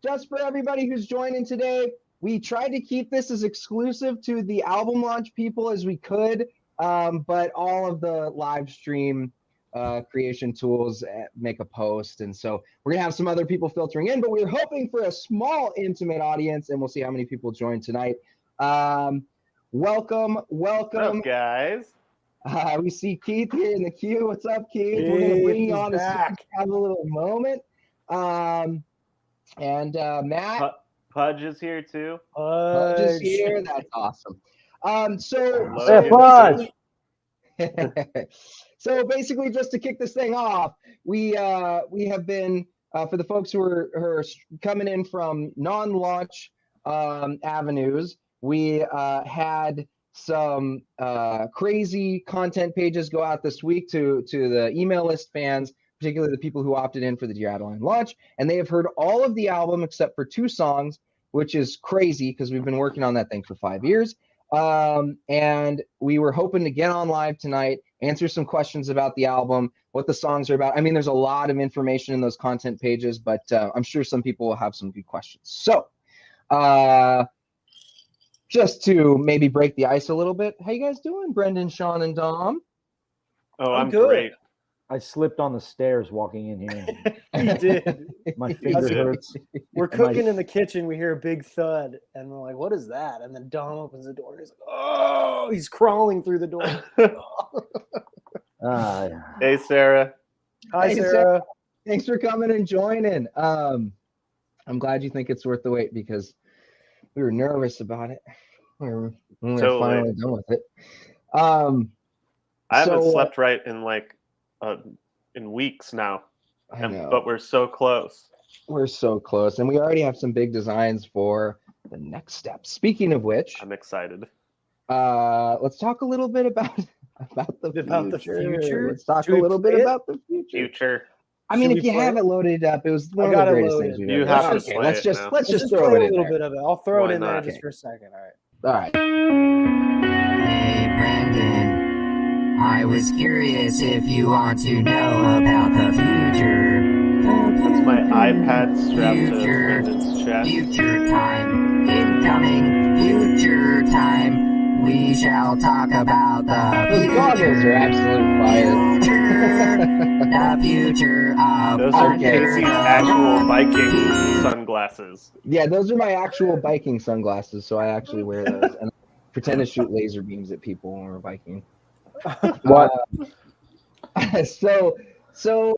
just for everybody who's joining today, we tried to keep this as exclusive to the album launch people as we could, but all of the live stream creation tools make a post. And so we're going to have some other people filtering in, but we're hoping for a small, intimate audience, and we'll see how many people join tonight. Welcome. What's up, guys? We see Keith here in the queue. What's up, Keith? We're going to bring you on to have a little moment. Matt. Pudge is here too. Pudge is here. That's awesome. So basically, just to kick this thing off, we have been for the folks who are coming in from non-launch avenues. We had some crazy content pages go out this week to the email list fans, particularly the people who opted in for the Dear Adeline launch, and they have heard all of the album except for 2 songs, which is crazy because we've been working on that thing for 5 years. And we were hoping to get on live tonight, answer some questions about the album, what the songs are about. I mean, there's a lot of information in those content pages, but I'm sure some people will have some good questions. So just to maybe break the ice a little bit, how you guys doing, Brendan, Sean, and Dom? Oh, I'm great. I slipped on the stairs walking in here. You did. My finger hurts. We're cooking in the kitchen. We hear a big thud, and we're like, "What is that?" And then Dom opens the door, and he's like, "Oh!" He's crawling through the door. Hey, Sarah. Hi, Sarah. Thanks for coming and joining. I'm glad you think it's worth the wait because we were nervous about it. We're finally done with it. I haven't slept right in in weeks now, but we're so close. We're so close, and we already have some big designs for the next step. Speaking of which, I'm excited. Let's talk a little bit about the future. Let's talk a little bit about the future. I mean, if you have it loaded up, it was one of the greatest things we've ever done. Okay, let's just throw it in a little bit of it. I'll throw it in there just for a second. All right. Hey, Brendan. I was curious if you want to know about the future. That's my iPad strapped to Brendan's chest. Future time. Incoming future time. We shall talk about the future. Those goggles are absolute fire. The future of those are Casey's actual biking sunglasses. Yeah, those are my actual biking sunglasses, so I actually wear those and pretend to shoot laser beams at people when we're biking. What? So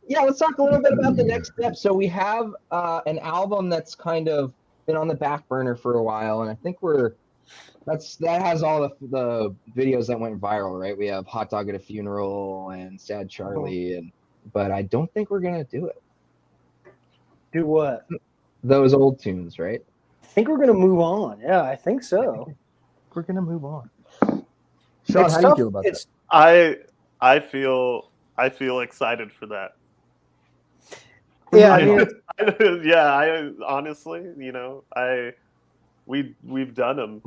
yeah, let's talk a little bit about the next step. So we have an album that's kind of been on the back burner for a while, and I think that has all the videos that went viral, right? We have Hot Dog at a Funeral and Sad Charlie, but I don't think we're gonna do it. Do what? Those old tunes, right? I think we're gonna move on. Yeah, I think so. We're gonna move on. Sean, how do you feel about that? I feel excited for that. Yeah, I honestly, we've done them.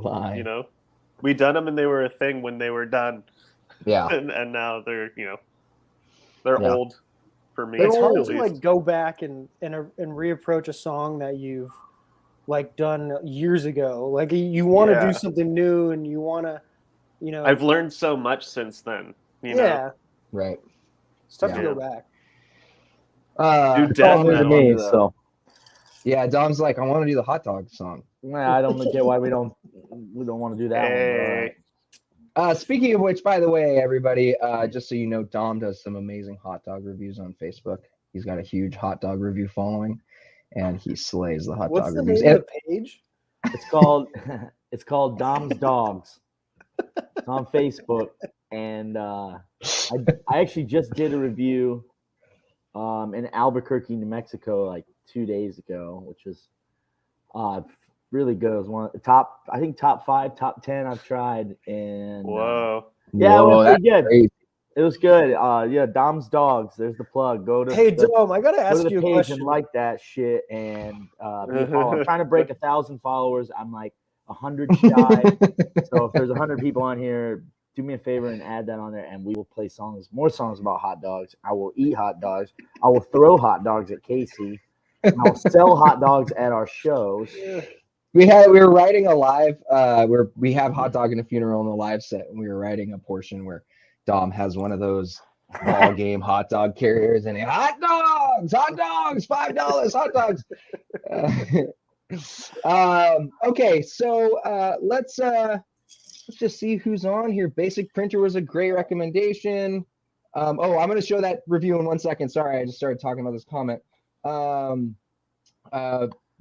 We done them, and they were a thing when they were done. Yeah, and now they're old for me. It's hard to go back and reapproach a song that you've done years ago. Like you want to do something new, and you want to. I've learned so much since then. Yeah. Right. It's tough to go back. Yeah, Dom's like, I want to do the Hot Dog song. Nah, I don't get why we don't want to do that one. Speaking of which, by the way, everybody, just so you know, Dom does some amazing hot dog reviews on Facebook. He's got a huge hot dog review following, and he slays the hot dog reviews. What's the name of the page? It's called Dom's Dogs. It's on Facebook, and I actually just did a review in Albuquerque, New Mexico, 2 days ago, which was really good. It was one of the top 5, top 10 I've tried, and whoa, yeah, it was pretty good. Crazy. It was good. Yeah, Dom's Dogs. There's the plug. Go to Dom, I gotta ask you a question. And like that shit, and I'm trying to break 1,000 followers. I'm 100 shy. So if there's 100 people on here, do me a favor and add that on there, and we will play more songs about hot dogs. I will eat hot dogs. I will throw hot dogs at Casey. I'll sell hot dogs at our shows. We were writing a live where we have hot dog in a funeral in the live set, and we were writing a portion where Dom has one of those ball game hot dog carriers and hot dogs, $5 hot dogs. Okay, so let's just see who's on here. Basic Printer was a great recommendation. I'm going to show that review in 1 second. Sorry, I just started talking about this comment.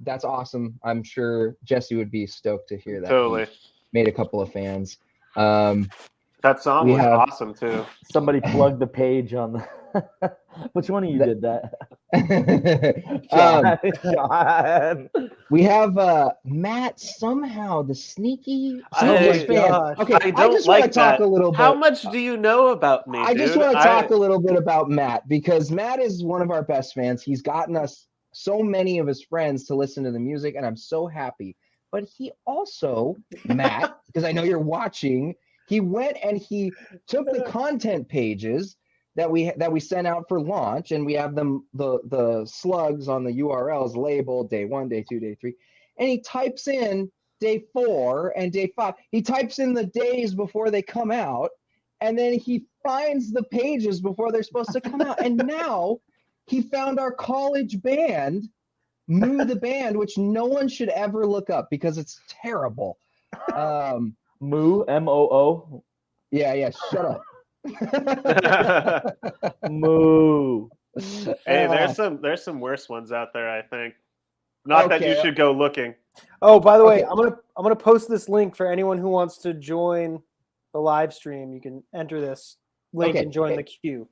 That's awesome. I'm sure Jesse would be stoked to hear that. Totally. He made a couple of fans. That song was awesome too. Somebody plugged the page on the. Which one of you did that? John. We have Matt somehow, the sneaky fan. Okay, I just want to talk a little bit. How much do you know about me? I just want to talk a little bit about Matt, because Matt is one of our best fans. He's gotten us so many of his friends to listen to the music, and I'm so happy. But he also, Matt, because I know you're watching, he went and he took the content pages that we sent out for launch, and we have them the slugs on the URLs labeled day 1, day 2, day 3, and he types in day 4 and day 5. He types in the days before they come out, and then he finds the pages before they're supposed to come out. And now he found our college band, Moo the Band, which no one should ever look up because it's terrible. Moo, M-O-O. Yeah, shut up. Moo. Hey, there's some worse ones out there, I think. Not that you should go looking. Oh, by the way, I'm gonna post this link for anyone who wants to join the live stream. You can enter this link and join the queue.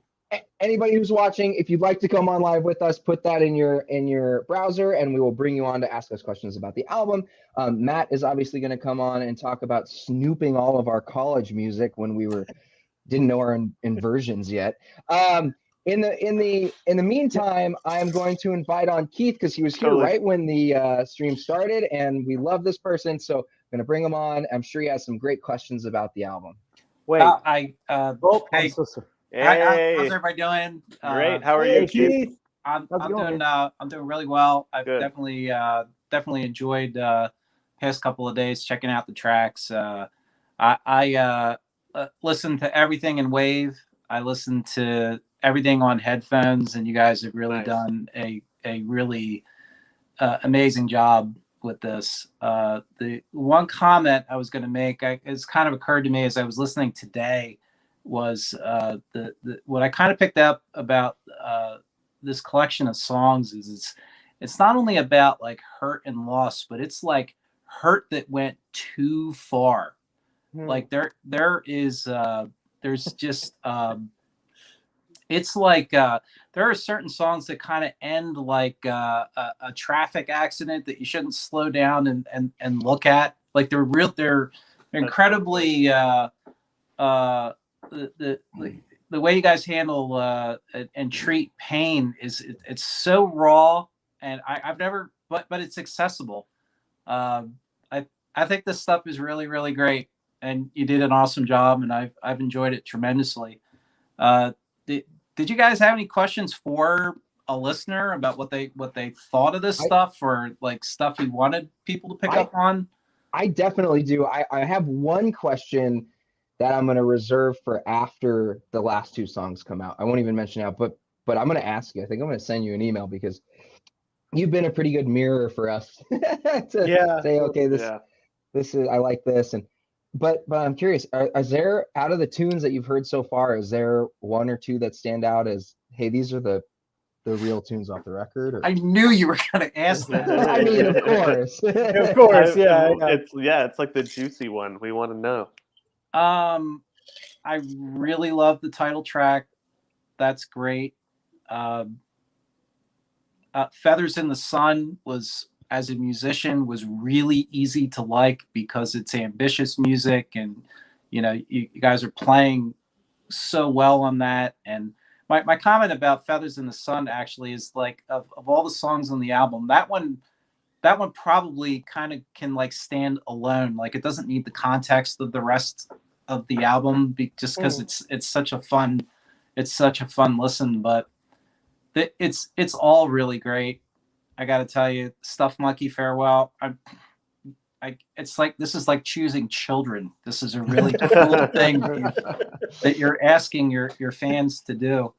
Anybody who's watching, if you'd like to come on live with us, put that in your browser, and we will bring you on to ask us questions about the album. Matt is obviously going to come on and talk about snooping all of our college music when we didn't know our inversions yet. In the meantime, I am going to invite on Keith, because he was here right when the stream started, and we love this person, so I'm going to bring him on. I'm sure he has some great questions about the album. Wait, hey. Hey. How's everybody doing? Great. How are you, Keith? I'm doing really well. I've definitely enjoyed past couple of days checking out the tracks. I listen to everything in Wave. I listen to everything on headphones, and you guys have really done a really amazing job with this. The one comment I was going to make, it's kind of occurred to me as I was listening today, was what I kind of picked up about this collection of songs is it's not only about like hurt and loss, but it's like hurt that went too far. Like there's just it's like there are certain songs that kind of end like a traffic accident that you shouldn't slow down and look at. Like they're incredibly the way you guys handle and treat pain it's so raw, and I've never, but it's accessible. I think this stuff is really, really great, and you did an awesome job, and I've enjoyed it tremendously. Did you guys have any questions for a listener about what they thought of this stuff, or like stuff you wanted people to pick up on? I definitely do. I have one question that I'm going to reserve for after the last two songs come out. I won't even mention out, but I'm going to ask you. I think I'm going to send you an email, because you've been a pretty good mirror for us to say, okay, this is, I like this. But I'm curious, is there, out of the tunes that you've heard so far, is there one or two that stand out as, hey, these are the real tunes off the record? Or? I knew you were going to ask that. I mean, of course. Of course, yeah. It's like the juicy one. We want to know. I really love the title track. That's great. Feathers in the Sun was, as a musician, was really easy to like because it's ambitious music, and you guys are playing so well on that. And my comment about Feathers in the Sun actually is like of all the songs on the album, that one probably kind of can like stand alone. Like it doesn't need the context of the rest of the album just because it's such a fun listen. But it's all really great. I got to tell you, Stuff Monkey Farewell. It's like, this is like choosing children. This is a really cool thing that you're asking your fans to do.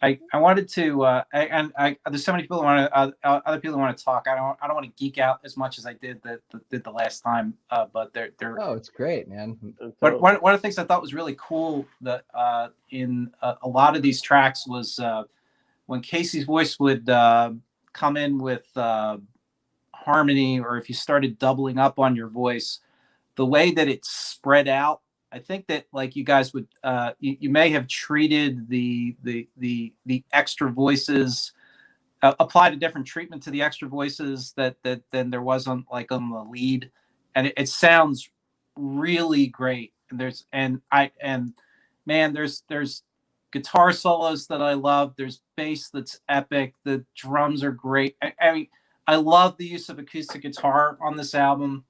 I wanted to, there's so many people who want to, other people who want to talk. I don't want to geek out as much as I did the last time. But they're. Oh, it's great, man. But one of the things I thought was really cool that in a lot of these tracks was when Casey's voice would come in with harmony, or if you started doubling up on your voice, the way that it's spread out. I think that like you guys would, you may have treated the extra voices, applied a different treatment to the extra voices that than there was on the lead, and it sounds really great. And there's guitar solos that I love. There's bass that's epic. The drums are great. I mean, I love the use of acoustic guitar on this album.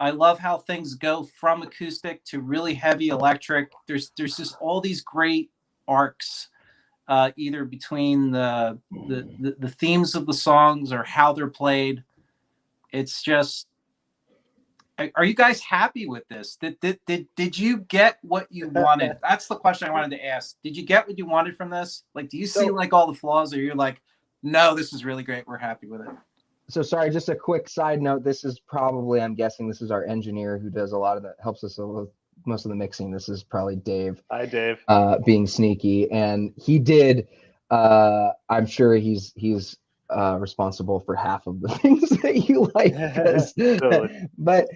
I love how things go from acoustic to really heavy electric. There's just all these great arcs, either between the themes of the songs or how they're played. It's just, are you guys happy with this? Did you get what you wanted? That's the question I wanted to ask. Did you get what you wanted from this? Like, do you see like all the flaws, or you're like, no, this is really great, we're happy with it? So sorry, just a quick side note. This is probably, I'm guessing this is our engineer who does a lot of that, helps us with most of the mixing. This is probably Dave. Hi, Dave. Being sneaky, and he did. I'm sure he's responsible for half of the things that you like. Totally. But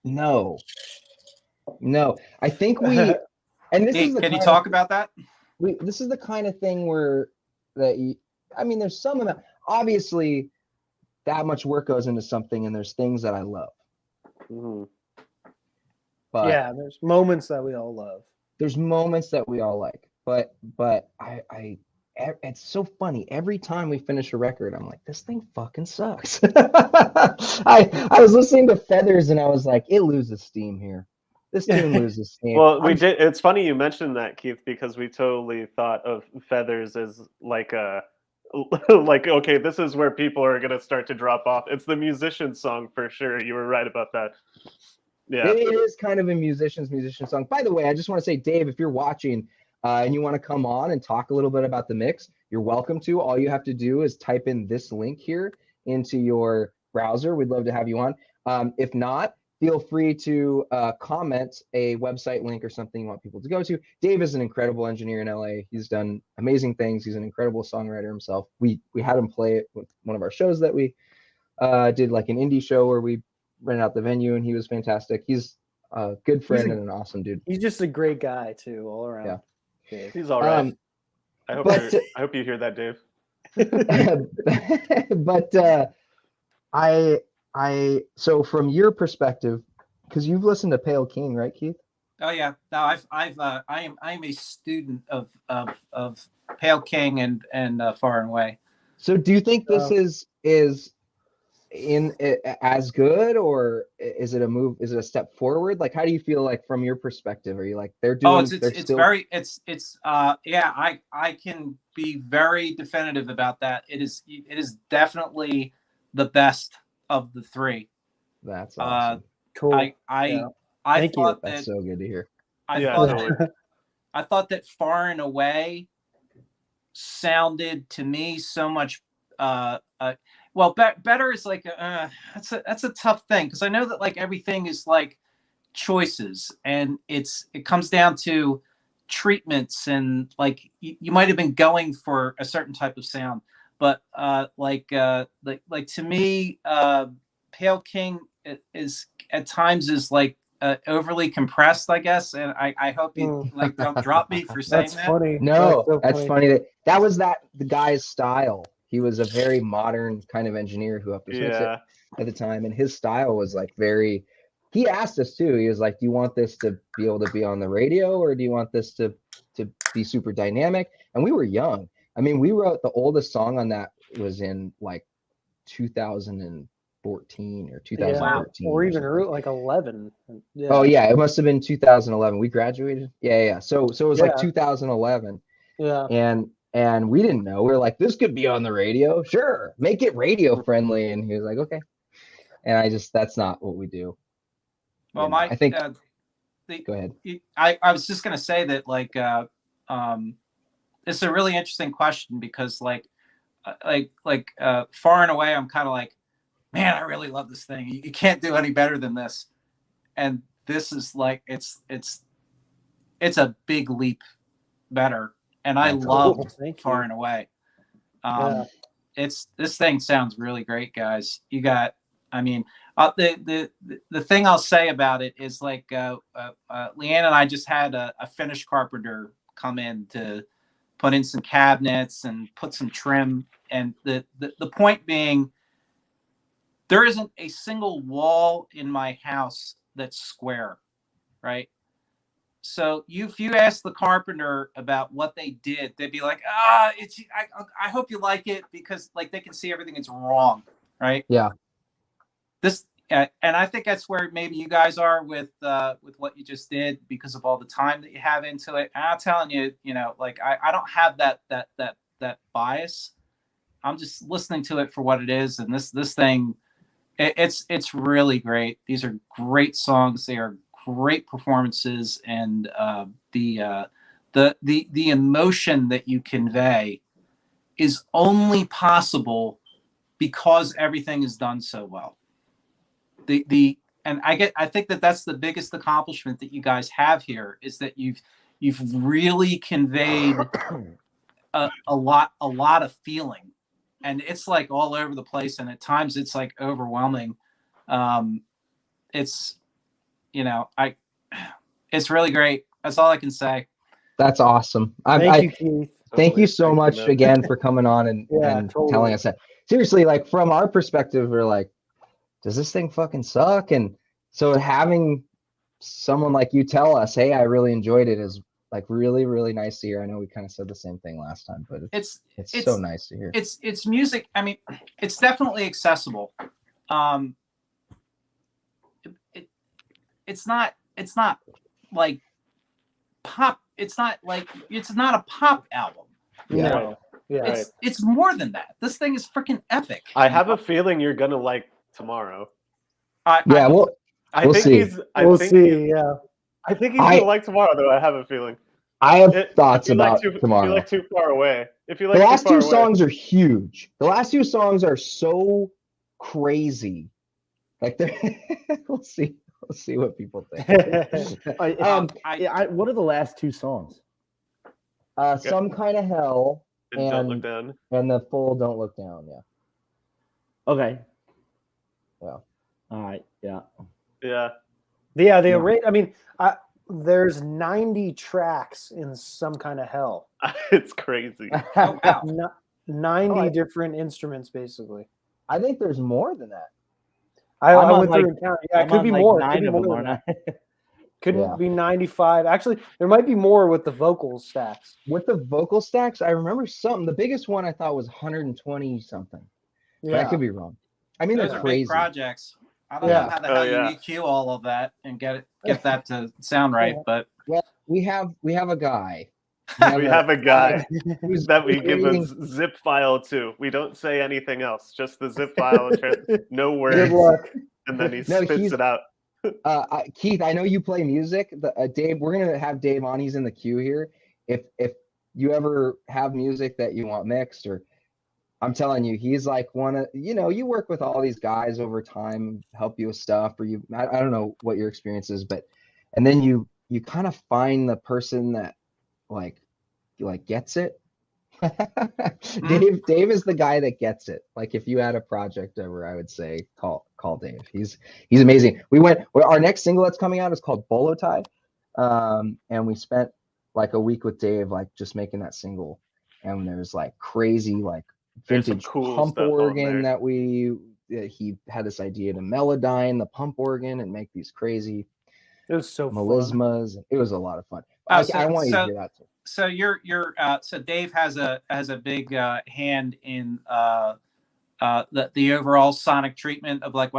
no. I think we. And this is. Can you talk about that? This is the kind of thing where. There's some amount, obviously that much work goes into something, and there's things that I love. Mm-hmm. But yeah, there's moments that we all love. There's moments that we all like, but I it's so funny. Every time we finish a record, I'm like, this thing fucking sucks. I was listening to Feathers and I was like, it loses steam here. This tune loses steam. Well, it's funny you mentioned that, Keith, because we totally thought of Feathers as like okay, this is where people are gonna start to drop off. It's the musician's song for sure. You were right about that. Yeah, it is kind of a musician song. By the way, I just want to say, Dave, if you're watching and you want to come on and talk a little bit about the mix, you're welcome to. All you have to do is type in this link here into your browser. We'd love to have you on. If not, feel free to comment a website link or something you want people to go to. Dave is an incredible engineer in LA. He's done amazing things. He's an incredible songwriter himself. We had him play it with one of our shows that we did, like an indie show where we rented out the venue, and he was fantastic. He's a good friend and an awesome dude. He's just a great guy too, all around. Yeah. Dave. He's all right. I hope you hear that, Dave. But so from your perspective, because you've listened to Pale King, right, Keith? Oh yeah, no, I am a student of Pale King and Far and Away. So do you think this is in as good, or is it a move? Is it a step forward? Like, how do you feel like from your perspective? Are you like they're doing? I can be very definitive about that. It is definitely the best of the three. That's awesome. Cool. I thought that's so good to hear. I thought that Far and Away sounded to me so much better is like that's a tough thing, because I know that like everything is like choices, and it comes down to treatments, and like you might have been going for a certain type of sound, but like to me, Pale King is at times is like overly compressed, I guess, and I hope you like don't drop me for saying that's that. Funny. No, that's funny. That was the guy's style. He was a very modern kind of engineer who helped us mix it at the time, and his style was like very. He asked us too. He was like, "Do you want this to be able to be on the radio, or do you want this to be super dynamic?" And we were young. I mean, we wrote the oldest song on that was in like 2014 or 2013, or even early, like 11. Yeah. Oh yeah, it must have been 2011. We graduated. Yeah. So it was like 2011. Yeah. And we didn't know. We were like, this could be on the radio. Sure, make it radio friendly. And he was like, okay. And that's not what we do. Well, I think. go ahead. I was just gonna say that it's a really interesting question because far and away, I'm kind of like, man, I really love this thing. You can't do any better than this. And this is like, it's a big leap better. And I love Far and Away. This thing sounds really great, guys. You got, I mean, the thing I'll say about it is like, Leanne and I just had a Finnish carpenter come in to put in some cabinets and put some trim. And the point being, there isn't a single wall in my house that's square, right? So if you ask the carpenter about what they did, they'd be like, I hope you like it because like they can see everything that's wrong, right? Yeah. And I think that's where maybe you guys are with what you just did because of all the time that you have into it. And I'm telling you, like I don't have that bias. I'm just listening to it for what it is, and this thing, it's really great. These are great songs. They are great performances, and the emotion that you convey is only possible because everything is done so well. And I think that's the biggest accomplishment that you guys have here is that you've really conveyed a lot of feeling, and it's like all over the place, and at times it's like overwhelming. It's it's really great. That's all I can say. That's awesome. Thank you, Keith. Thank you so much again for coming on and telling us that. Seriously, like from our perspective, we're like, does this thing fucking suck? And so having someone like you tell us, hey, I really enjoyed it is like really, really nice to hear. I know we kind of said the same thing last time, but it's so nice to hear. It's music. I mean, it's definitely accessible. It's not like pop. It's not a pop album. Yeah. No. Yeah. It's more than that. This thing is freaking epic. I have a feeling you're gonna like Tomorrow. We'll see. I think he's gonna like Tomorrow, though. I have a feeling. I have thoughts about Tomorrow. If you like Too Far Away, the last two songs are huge. The last two songs are so crazy. Like we'll see. We'll see what people think. What are the last two songs? Some Kind of Hell and Don't Look Down. And the full Don't Look Down. Yeah. Okay. Yeah. All right. Yeah. Yeah. Yeah. The array. I mean, there's 90 tracks in Some Kind of Hell. It's crazy. Oh, wow. 90 different instruments, basically. I think there's more than that. I went through and counted. Yeah, it could be more. Couldn't be 95. Actually, there might be more with the vocal stacks. With the vocal stacks, I remember something. The biggest one I thought was 120 something. Yeah. But I could be wrong. I mean, those they're are crazy big projects. I don't know how the hell you EQ all of that and get that to sound right, but we have a guy. We have a guy that we give a zip file to. We don't say anything else, just the zip file, no words. Good luck. And then he spits it out. Keith, I know you play music. Dave, we're gonna have Dave on. He's in the queue here. If you ever have music that you want mixed, or I'm telling you, he's like one of you work with all these guys over time, help you with stuff, or I don't know what your experience is, and then you kind of find the person that like gets it. Dave is the guy that gets it. Like if you had a project ever, I would say call Dave. He's amazing. Our next single that's coming out is called Bolo Tie. And we spent like a week with Dave, like just making that single. And there's like crazy, like vintage pump organ that he had this idea to melodyne the pump organ and make these crazy melismas. It was a lot of fun. I want you to hear that too. So so Dave has a big hand in the overall sonic treatment of like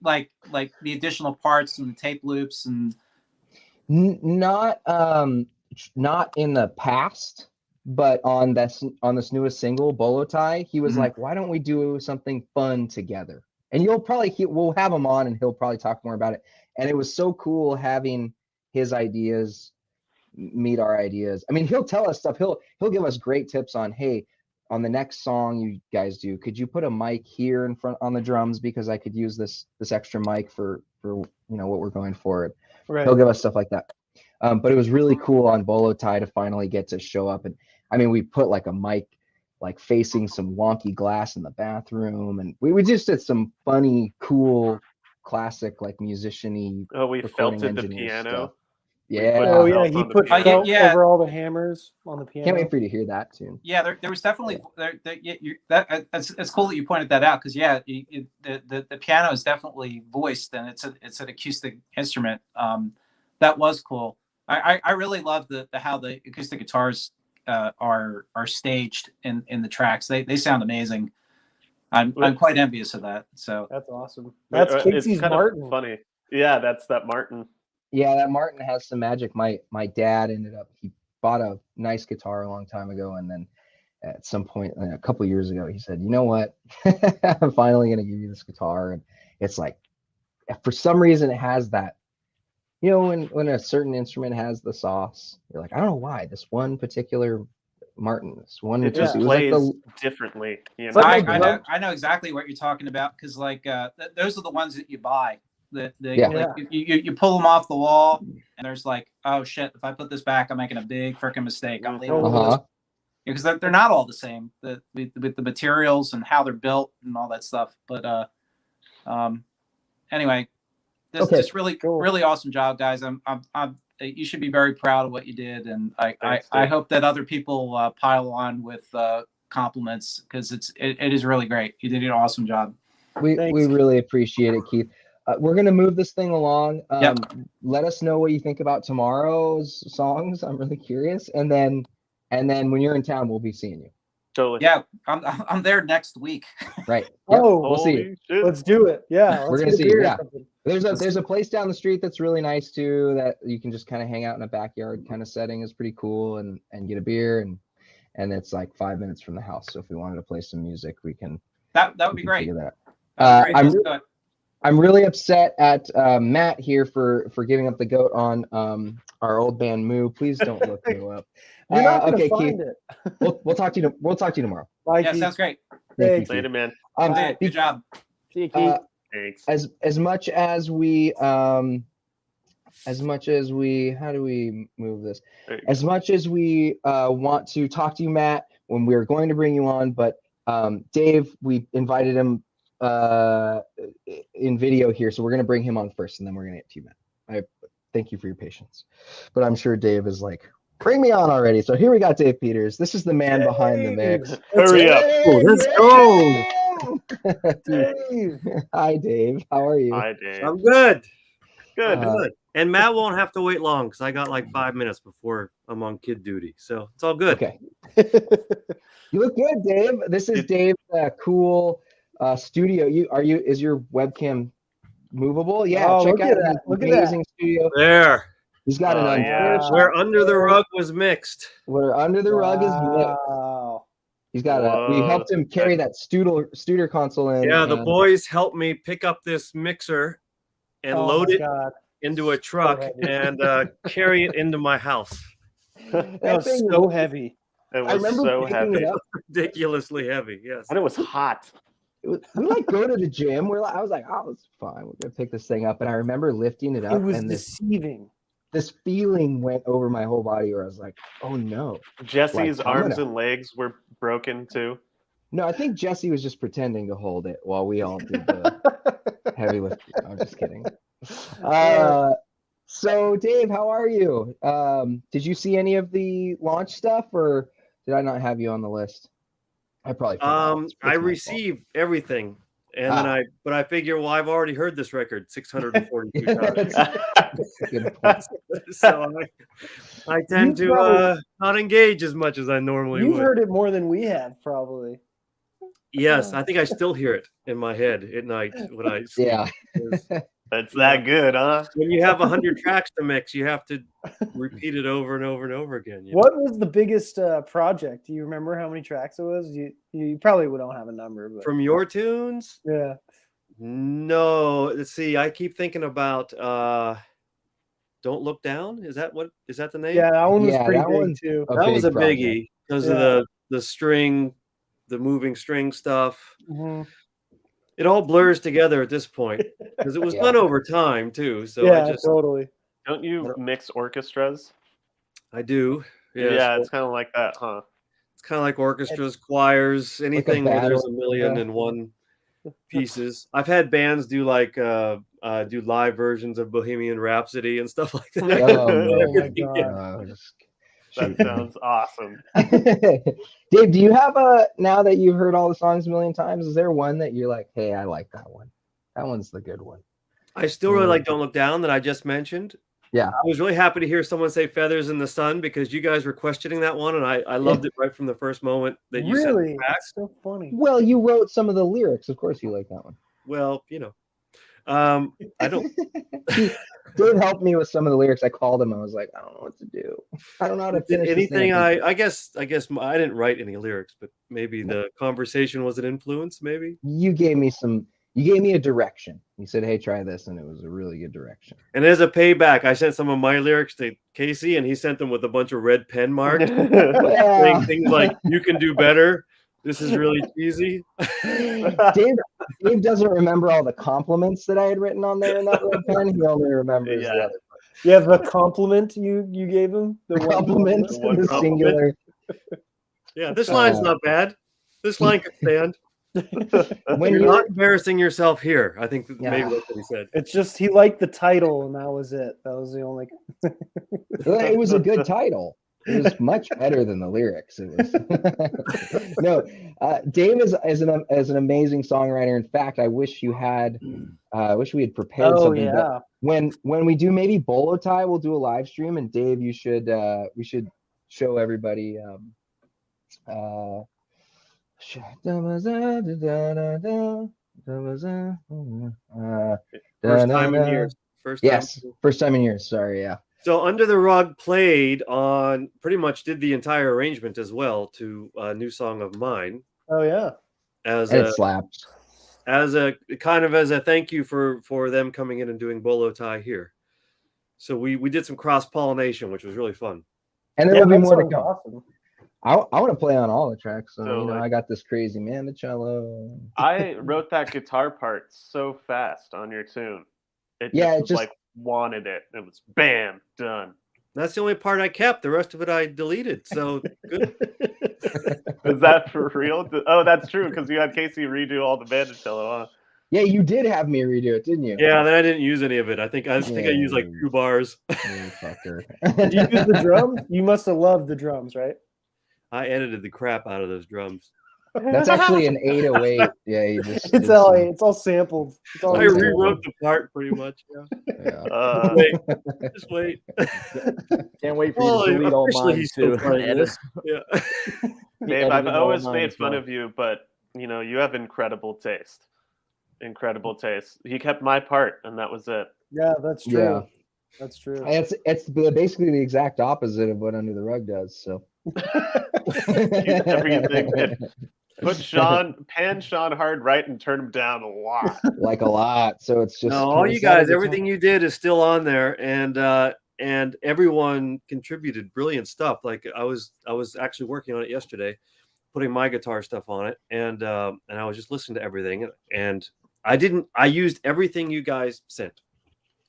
the additional parts and the tape loops and not in the past. but on this newest single, Bolo Tie, he was like, why don't we do something fun together? And we'll have him on and he'll probably talk more about it. And it was so cool having his ideas meet our ideas. I mean, he'll tell us stuff. He'll give us great tips on, hey, on the next song you guys do, could you put a mic here in front on the drums because I could use this extra mic for what we're going for. Right. He'll give us stuff like that. But it was really cool on Bolo Tie to finally get to show up. And I mean, we put like a mic like facing some wonky glass in the bathroom, and we just did some funny, cool, classic like musician-y. Oh, we felted the piano. Stuff. Yeah. Oh yeah, he put felt over all the hammers on the piano. Can't wait for you to hear that tune. Yeah, there was definitely it's cool that you pointed that out because the piano is definitely voiced and it's an acoustic instrument. That was cool. I really love how the acoustic guitars are staged in the tracks. They sound amazing. I'm quite envious of that. So that's awesome. That's Casey's Martin. Funny. Yeah, that's that Martin. Yeah, that Martin has some magic. My dad he bought a nice guitar a long time ago, and then at some point a couple years ago, he said, "You know what? I'm finally going to give you this guitar." And it's like, for some reason, it has that. When a certain instrument has the sauce, you're like, I don't know why this one particular Martin, it just plays differently. I know exactly what you're talking about because those are the ones that you buy. You pull them off the wall and there's like, oh shit, if I put this back, I'm making a big freaking mistake. I'm leaving this because they're not all the same with the materials and how they're built and all that stuff. But anyway, this really awesome job, guys. You should be very proud of what you did, and I hope that other people pile on with compliments because it is really great. You did an awesome job. We really appreciate it, Keith. We're going to move this thing along. Let us know what you think about tomorrow's songs. I'm really curious. And then when you're in town, we'll be seeing you. Totally. Yeah, I'm there next week. Right. Oh, we'll see you. Let's do it. Yeah, we're going to see you. Yeah. There's a place down the street that's really nice too, that you can just kind of hang out in a backyard kind of setting. Is pretty cool, and get a beer, and it's like 5 minutes from the house. So if we wanted to play some music, we can. That would be great. I'm really upset at Matt here for giving up the goat on our old band Moo. Please don't look Moo up. You're not gonna okay, find Keith. it. We'll talk to you. We'll talk to you tomorrow. Bye, Yeah, Keith. sounds great. Later, man. Good job. See you, Keith. Thanks. As much as we how do we move this? As much as we want to talk to you, Matt, when we're going to bring you on, but Dave, we invited him in video here, so we're going to bring him on first, and then we're going to get to you, Matt. I thank you for your patience, but I'm sure Dave is like, bring me on already. So here we got Dave Peters. This is the man behind the mix. Hurry up. Let's go. Dave. Hi, Dave. How are you? Hi, Dave. I'm good. Good. And Matt won't have to wait long because I got like 5 minutes before I'm on kid duty. So it's all good. Okay. You look good, Dave. This is Dave's cool studio. Is your webcam movable? Yeah. Oh, check out that. Look amazing studio. There. He's got an unfinished. Where Under the Rug was mixed. Where Under the Rug is mixed. Wow. He's got we helped him carry that Studer console in. Yeah, the boys helped me pick up this mixer and load it into a truck and carry it into my house. That was so heavy. It was so heavy. It up. Ridiculously heavy, yes. And it was hot. We like go to the gym. I was like, oh, it's fine. We're gonna pick this thing up. And I remember lifting it up. It was and deceiving. This feeling went over my whole body where I was like, oh no. Jesse's arms and legs were broken too. No, I think Jesse was just pretending to hold it while we all did the heavy lifting. I'm just kidding. So Dave, how are you? Did you see any of the launch stuff, or did I not have you on the list? I probably I received everything. And then I figure, well, I've already heard this record 642 times. Good point. So I tend to not engage as much as I normally would. You've heard it more than we have, probably. Yes, I think I still hear it in my head at night when I sleep. Yeah. It's that good, huh? When you have 100 tracks to mix, you have to repeat it over and over and over again. What was the biggest project? Do you remember how many tracks it was? You probably don't have a number, but From your tunes? Yeah. No, let's see. I keep thinking about Don't Look Down. Is that the name? Yeah, that one was pretty big too. That was a biggie because of the string, the moving string stuff. Mm-hmm. It all blurs together at this point because it was done over time too. So totally. Don't you mix orchestras? I do. Yes. Yeah, it's kind of like that, huh? It's kind of like orchestras, choirs, anything where there's a million and one pieces. I've had bands do like do live versions of Bohemian Rhapsody and stuff like that. Oh my God. That sounds awesome. Dave, do you have now that you've heard all the songs a million times, is there one that you're like, hey, I like that one? That one's the good one. I still really like Don't Look Down that I just mentioned. Yeah. I was really happy to hear someone say Feathers in the Sun because you guys were questioning that one and I loved it right from the first moment that you said it back. That's so funny. Well, you wrote some of the lyrics. Of course you like that one. Well, I don't. Dave helped me with some of the lyrics. I called him. I was like, I don't know what to do. I don't know how to finish anything. I guess I didn't write any lyrics, but maybe the conversation was an influence. Maybe you gave me a direction. You said, hey, try this, and it was a really good direction. And as a payback, I sent some of my lyrics to Casey, and he sent them with a bunch of red pen marks, saying things like, "You can do better. This is really cheesy." Dave doesn't remember all the compliments that I had written on there in that red pen. He only remembers the other part. Yeah, the compliment you gave him. The compliment, the singular. Yeah, this line's not bad. This line can stand. When you're not embarrassing yourself here, I think maybe that's what he said. It's just he liked the title, and that was it. That was the only. It was a good title. It was much better than the lyrics. It was no. Dave is an amazing songwriter. In fact, I wish we had prepared something. Yeah. When we do maybe Bolo Tie, we'll do a live stream, and Dave, we should show everybody. First time in years. First time in years. Sorry, yeah. So Under the Rug played on, pretty much did the entire arrangement as well to a new song of mine. Oh yeah. It slaps. As a kind of as a thank you for them coming in and doing Bolo Tie here. So we did some cross pollination, which was really fun. And there will be more to come. Awesome. I want to play on all the tracks. So I got this crazy man, the cello. I wrote that guitar part so fast on your tune. It just like wanted it. It was bam, done. That's the only part I kept. The rest of it I deleted. So good. Is that for real? Oh, that's true because you had Casey redo all the bandicello, huh? Yeah, you did have me redo it, didn't you? Yeah, then I didn't use any of it. I think I used like 2 bars. Fucker. Did you use the drums? You must have loved the drums, right? I edited the crap out of those drums. That's actually an 808. Yeah, it's all sampled. I rewrote the part pretty much. Yeah. Just wait. Can't wait for you to delete all mine too. Yeah. Dave, I've always made fun of you, but you have incredible taste. Incredible taste. He kept my part, and that was it. Yeah, that's true. Yeah. That's true. It's basically the exact opposite of what Under the Rug does. So. Everything. Put pan Sean hard right and turn him down a lot. Like a lot. So it's just all you guys, everything you did is still on there, and everyone contributed brilliant stuff. Like I was actually working on it yesterday, putting my guitar stuff on it, and I was just listening to everything, and I used everything you guys sent.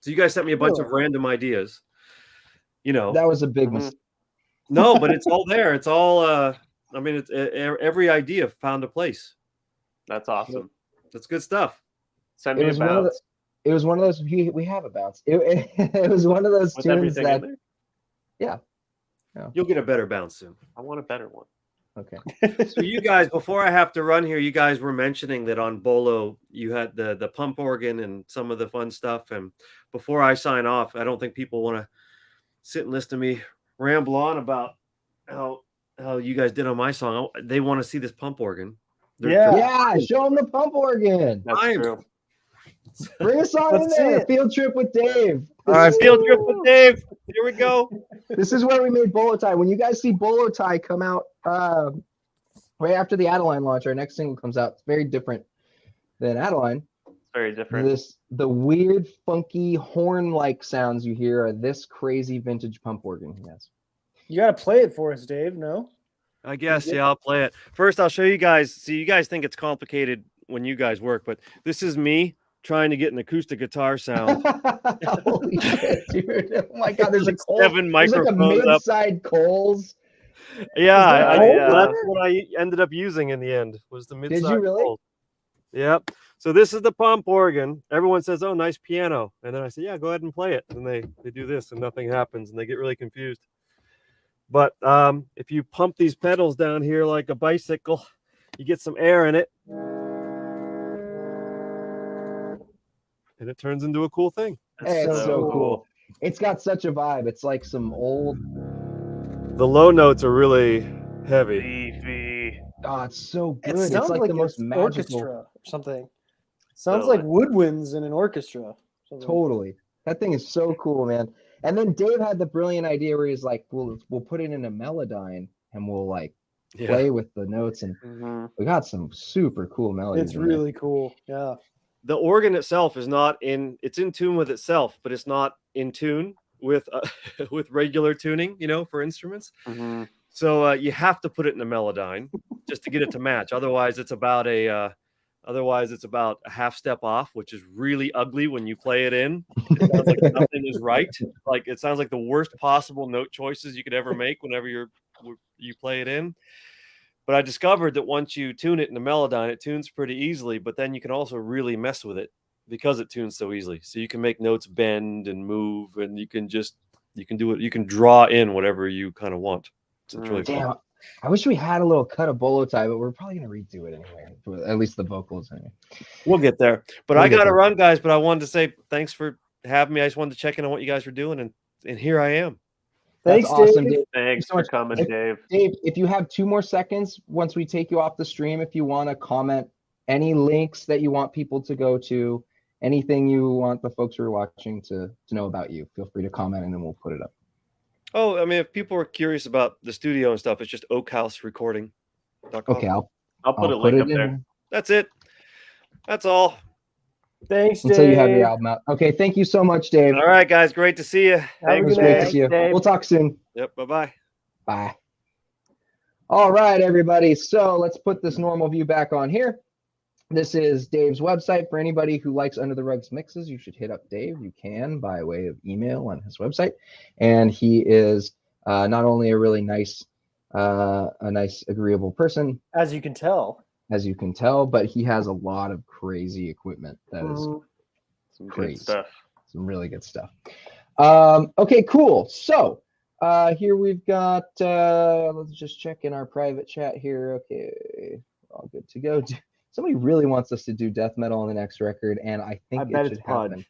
So you guys sent me a bunch of random ideas. That was a big mistake. No, but it's all there. It's all. Every idea found a place. That's awesome. That's good stuff. Send me a bounce. It was one of those. We have a bounce. It was one of those tunes that. Yeah. You'll get a better bounce soon. I want a better one. Okay. So you guys, before I have to run here, you guys were mentioning that on Bolo you had the pump organ and some of the fun stuff. And before I sign off, I don't think people want to sit and listen to me ramble on about how you guys did on my song. They want to see this pump organ. Yeah, show them the pump organ. That's true. Bring us on in Let's there. see it. Field trip with Dave. All right, field trip with Dave. Here we go. This is where we made Bolo Tie. When you guys see Bolo Tie come out right after the Adeline launch, our next single comes out. It's very different than Adeline. It's very different. The weird, funky horn-like sounds you hear are this crazy vintage pump organ he has. You got to play it for us, Dave. No? I guess, yeah, I'll play it. First, I'll show you guys. See, you guys think it's complicated when you guys work, but this is me trying to get an acoustic guitar sound. Holy shit, dude. Oh my God, there's Like a Cole, 7 there's like a microphones up. mid-side Coles. Yeah, Yeah. that's what I ended up using in the end, was the mid-side. Did you really? Colt. Yep. So this is the pump organ. Everyone says, "Oh, nice piano," and then I say, "Yeah, go ahead and play it." And they do this, and nothing happens, and they get really confused. But if you pump these pedals down here like a bicycle, you get some air in it, and it turns into a cool thing. Hey, it's so cool. It's got such a vibe. It's like some old. The low notes are really heavy. Beefy. Oh, it's so It good. It's sounds like the most magical. orchestra or something. Sounds like woodwinds in an orchestra. Something. Totally. That thing is so cool, man. And then Dave had the brilliant idea where he's like, we'll put it in a melodyne and we'll like play with the notes, and we got some super cool melodies. It's really cool. Yeah. The organ itself is not in, it's in tune with itself, but it's not in tune with with regular tuning, you know, for instruments. So you have to put it in a melodyne just to get it to match. Otherwise it's about a half step off, which is really ugly when you play it in. It sounds like nothing is right. Like it sounds like the worst possible note choices you could ever make whenever you play it in. But I discovered that once you tune it in the melodyne, it tunes pretty easily, but then you can also really mess with it because it tunes so easily. So you can make notes bend and move, and you can do it. You can draw in whatever you kind of want. So it's really fun. I wish we had a little cut of Bolo Tie, but we're probably going to redo it anyway, at least the vocals anyway. We'll get there. But I got to run, guys, but I wanted to say thanks for having me. I just wanted to check in on what you guys were doing, and here I am. Thanks, That's awesome, Dave. Thanks for coming, Dave. Dave, if you have 2 more seconds, once we take you off the stream, if you want to comment any links that you want people to go to, anything you want the folks who are watching to know about you, feel free to comment and then we'll put it up. Oh, I mean, if people are curious about the studio and stuff, it's just oakhouserecording.com. Okay, I'll put a link up there. That's it. That's all. Thanks, Dave. Until you have your album out. Okay, thank you so much, Dave. All right, guys. Great to see you. It was great to see you. We'll talk soon. Yep. Bye-bye. Bye. All right, everybody. So let's put this normal view back on here. This is Dave's website. For anybody who likes Under the Rugs mixes, you should hit up Dave. You can by way of email on his website. And he is not only a really nice, agreeable person, as you can tell, but he has a lot of crazy equipment that is some crazy good stuff. Some really good stuff. Okay, cool. So here we've got, let's just check in our private chat here. Okay, all good to go. Somebody really wants us to do death metal on the next record, and I think it should happen.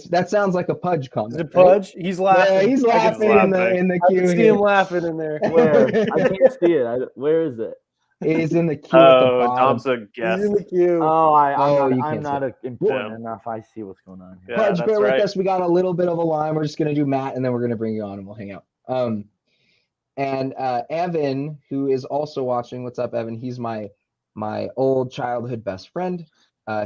That sounds like a Pudge comment. Is it Pudge? Right? He's laughing. Yeah, he's laughing in the queue. I can see him laughing in there. Where? I can't see it. Where is it? He's in the queue at the bottom. Tom's a guest. He's in the queue. Oh, I'm not important enough. I see what's going on here. Yeah, Pudge, bear with us. We got a little bit of a line. We're just going to do Matt, and then we're going to bring you on, and we'll hang out. And Evan, who is also watching. What's up, Evan? He's my old childhood best friend.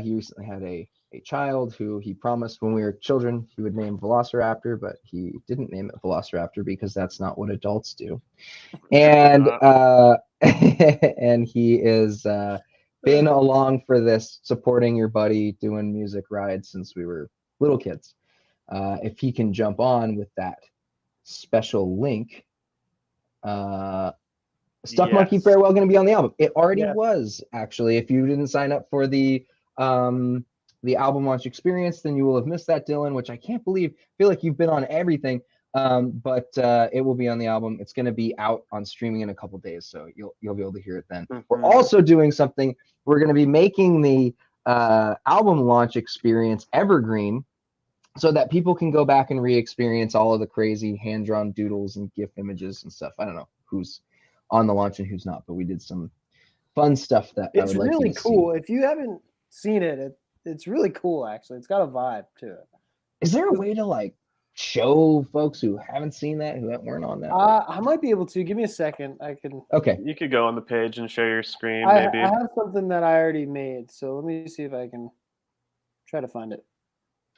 He recently had a child who he promised when we were children he would name Velociraptor, but he didn't name it Velociraptor because that's not what adults do. And and he is been along for this, supporting your buddy doing music rides since we were little kids. If he can jump on with that special link, Stuck Monkey Farewell going to be on the album. It already was, actually. If you didn't sign up for the album launch experience, then you will have missed that, Dylan, which I can't believe. I feel like you've been on everything, but it will be on the album. It's going to be out on streaming in a couple days, so you'll be able to hear it then. We're also doing something. We're going to be making the album launch experience evergreen, so that people can go back and re-experience all of the crazy hand-drawn doodles and GIF images and stuff. I don't know who's on the launch and who's not, but we did some fun stuff that it's really cool. If you haven't seen it, it's really cool actually. It's got a vibe to it. Is there a way to like show folks who haven't seen that, who weren't on that? I might be able to. Give me a second. I can. Okay. You could go on the page and share your screen, I maybe. have something that I already made, so let me see if I can try to find it.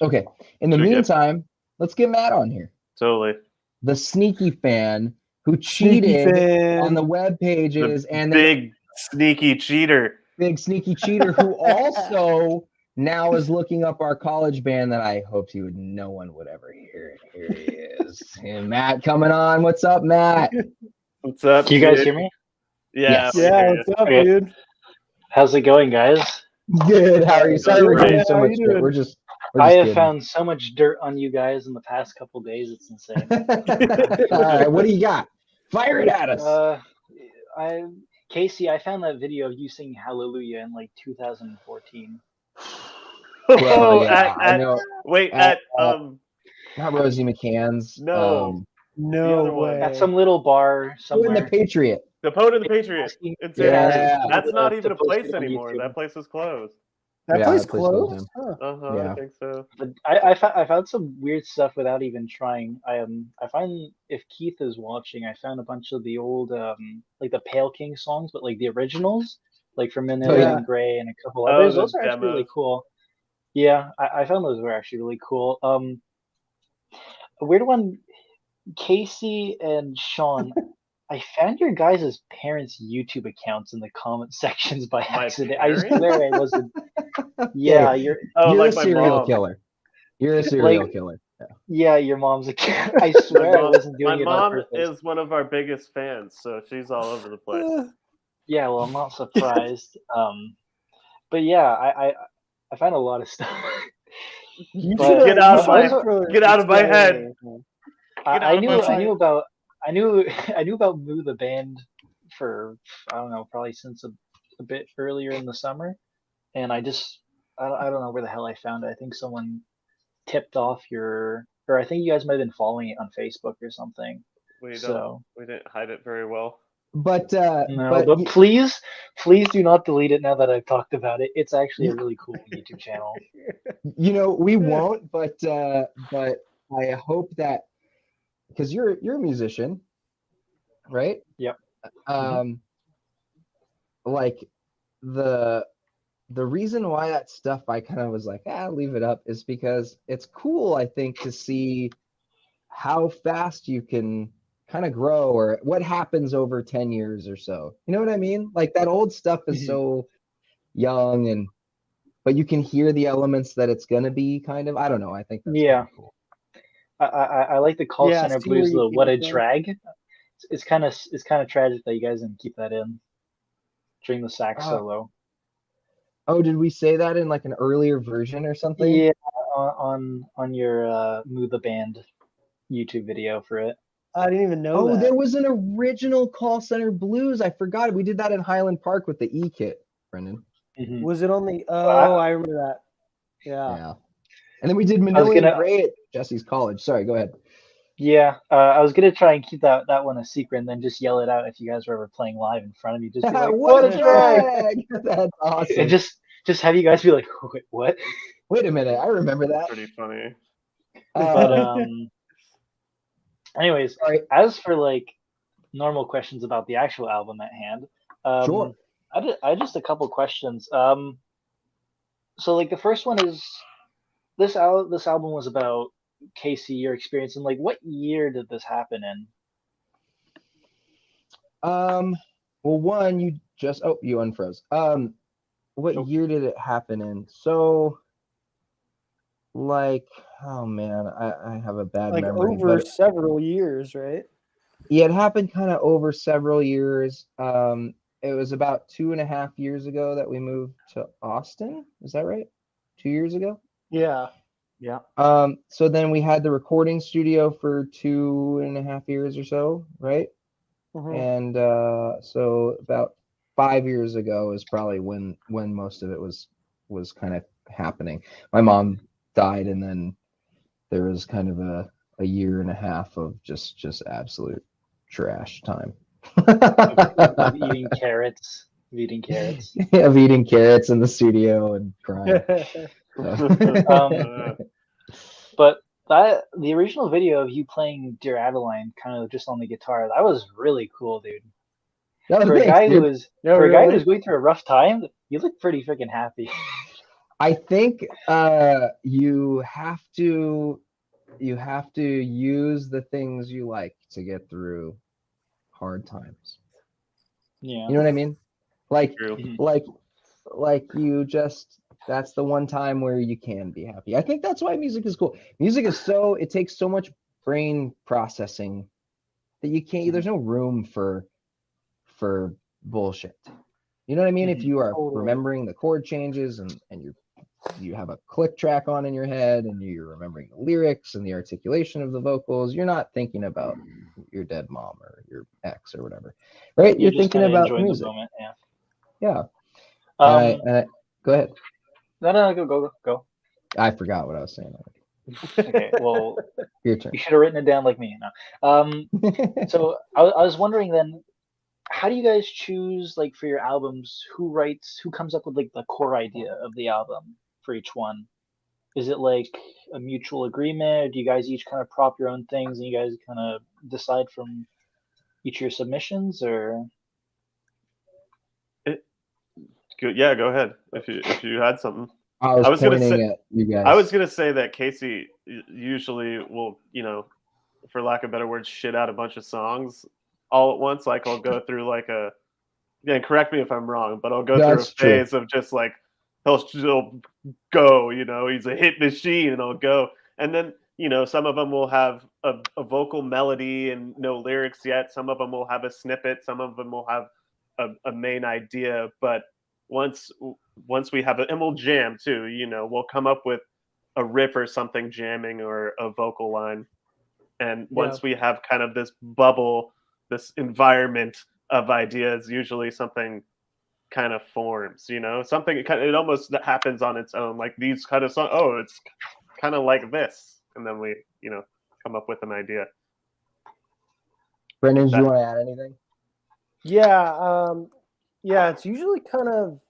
Okay. In the Should we get- meantime, let's get Matt on here. Totally. The sneaky fan who Sneaky cheated fan. on the web pages The and big sneaky cheater. big sneaky cheater who also now is looking up our college band that I hoped no one would ever hear. Here he is. And Matt coming on. What's up, Matt? What's up? Can you guys dude? hear me? Yeah. Yes. we can Yeah, hear you. what's up, Okay. dude? How's it going, guys? Good. How are you? Sorry we're Great. doing so How much you shit. doing? We're just I have kidding. found so much dirt on you guys in the past couple days. It's insane. All right, what do you got? Fire it at us. Casey, I found that video of you singing Hallelujah in like 2014. Well, yeah, I at, know. wait, At, at Not Rosie McCann's. No. The No other one. way. At some little bar Who in the somewhere. Patriot? the Poet and the Patriot. Asking- It's Yeah. That's not to even a post place it on anymore. YouTube. That place is closed. That Yeah, place that place closed closed? down. Huh. Yeah. I think so. But I found some weird stuff without even trying. I find if Keith is watching, I found a bunch of the old like the Pale King songs, but like the originals, like from Manila yeah. and Gray and a couple Oh, others. the Those are actually really demos. cool. Yeah, I found those were actually really cool. A weird one, Casey and Sean. I found your guys' parents' YouTube accounts in the comment sections by My accident. I parents? swear I wasn't. Yeah, Hey, you're. Oh, You're like a my serial mom. killer. You're a serial Like- killer. Yeah, your mom's a kid. I My swear I mom, wasn't my doing it on mom purpose. is one of our biggest fans, so she's all over the place. Yeah, well, I'm not surprised. But yeah, I found a lot of stuff. You But- should've- Get out of you my- should've really- get out of my yeah, head. yeah, yeah. Get out I of knew my I way. knew about Moo the band for I don't know, probably since a bit earlier in the summer, and I don't know where the hell I found it. I think someone tipped off or I think you guys might have been following it on Facebook or something. We So didn't hide it very well. But no, but please do not delete it now that I've talked about it. It's actually a really cool YouTube channel. we won't. But I hope that because you're a musician, right? Yep. Like the reason why that stuff I kind of was like, leave it up is because it's cool, I think, to see how fast you can kind of grow or what happens over 10 years or so. You know what I mean? Like that old stuff is so young but you can hear the elements that it's gonna be kind of. I don't know. I think that's Yeah. cool. I like the call Yeah, center see where blues. you The came what a from. drag. It's kind of tragic that you guys didn't keep that in during the sax Oh. solo. Oh, did we say that in like an earlier version or something? Yeah, on your Moo the Band YouTube video for it. I didn't even know Oh, that. there was an original call center blues. I forgot. We did that in Highland Park with the E kit, Brendan. Mhm. Was it on the? Oh, I remember that. Yeah. Yeah. And then we did Manila gonna- and Gray at Jesse's college. Sorry, go ahead. Yeah, I was gonna try and keep that one a secret, and then just yell it out if you guys were ever playing live in front of me. Just be like, what a drag! That's awesome. And just have you guys be like, wait, what? Wait a minute, I remember that. Pretty funny. But anyways, Sorry. as for like normal questions about the actual album at hand, Sure. I just a couple questions. So like the first one is this album was about Casey, your experience, and like what year did this happen in? Well, one, you unfroze. What Nope. year did it happen in? So, like, oh man, I have a bad Like memory. over but several years, right? yeah, it happened kind of over several years. It was about 2.5 years ago that we moved to Austin. Is that right? 2 years ago? Yeah. Yeah. So then we had the recording studio for 2.5 years or so, right? Mhm. And so about 5 years ago is probably when most of it was kind of happening. My mom died, and then there was kind of a 1.5 years of just absolute trash time. Of eating carrots. eating carrots. of eating carrots in the studio and crying. But the original video of you playing Dear Adeline, kind of just on the guitar, that was really cool, dude. No, For a thanks, guy dude. who was No, for a guy really? who was going through a rough time, you look pretty freaking happy. I think you have to use the things you like to get through hard times. Yeah. You know what I mean? Like True. like you just, that's the one time where you can be happy. I think that's why music is cool. Music is it takes so much brain processing that you can't, there's no room for bullshit. You know what I mean? If you are Totally. remembering the chord changes and you have a click track on in your head and you're remembering the lyrics and the articulation of the vocals, you're not thinking about your dead mom or your ex or whatever, right? You're just thinking kinda about enjoying music. the moment. Yeah. Yeah. Go ahead. No, go. I forgot what I was saying. Okay. Well, Your turn. you should have written it down like me. No. So I was wondering then, how do you guys choose, like, for your albums, who comes up with like the core idea of the album for each one? Is it like a mutual agreement? Or do you guys each kind of prop your own things and you guys kind of decide from each of your submissions, or? Yeah, go ahead if you had something. I was pointing at you guys. I was gonna say that Casey usually will, for lack of better words, shit out a bunch of songs all at once. Like I'll go through like correct me if I'm wrong, but I'll go through a phase of just like he'll go, he's a hit machine, and I'll go, and then some of them will have a vocal melody and no lyrics yet. Some of them will have a snippet. Some of them will have a main idea, but once we have and we'll jam too, we'll come up with a riff or something jamming or a vocal line. And once we have kind of this bubble, this environment of ideas, usually something kind of forms, something, it almost happens on its own. Like these kind of songs, it's kind of like this. And then we, come up with an idea. Brendan, do you want to add anything? Yeah, it's usually kind of,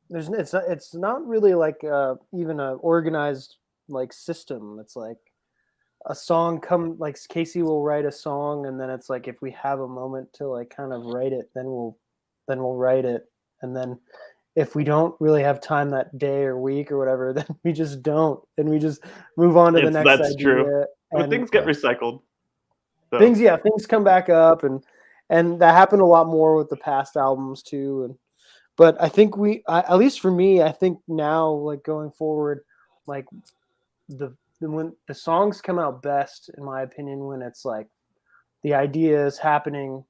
it's not really like even an organized like system. It's like a song like Casey will write a song, and then it's like if we have a moment to like kind of write it, then we'll write it, and then if we don't really have time that day or week or whatever, then we just don't, and we just move on to the next idea. That's true. But things get recycled. So. Things come back up, and that happened a lot more with the past albums too. But I think at least for me, I think now, like going forward, like when the songs come out best, in my opinion, when it's like the idea is happened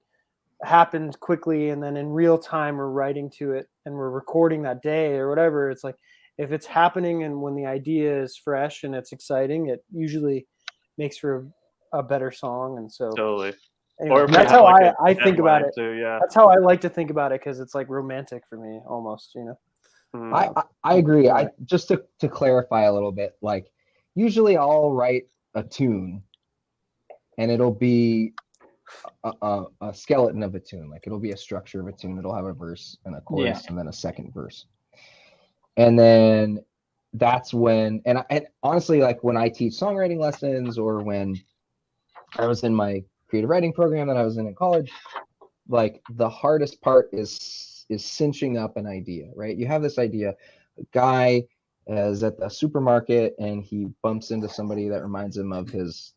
quickly, and then in real time we're writing to it and we're recording that day or whatever. It's like if it's happening and when the idea is fresh and it's exciting, it usually makes for a better song. And so totally. Anyway, that's how I think about it. Too, yeah. That's how I like to think about it, because it's like romantic for me almost, I agree. Just to clarify a little bit, like usually I'll write a tune and it'll be a skeleton of a tune. Like it'll be a structure of a tune. It'll have a verse and a chorus and then a second verse. And then that's when, and honestly, like when I teach songwriting lessons or when I was in my creative writing program that I was in college, like the hardest part is cinching up an idea, right? You have this idea, a guy is at the supermarket and he bumps into somebody that reminds him of his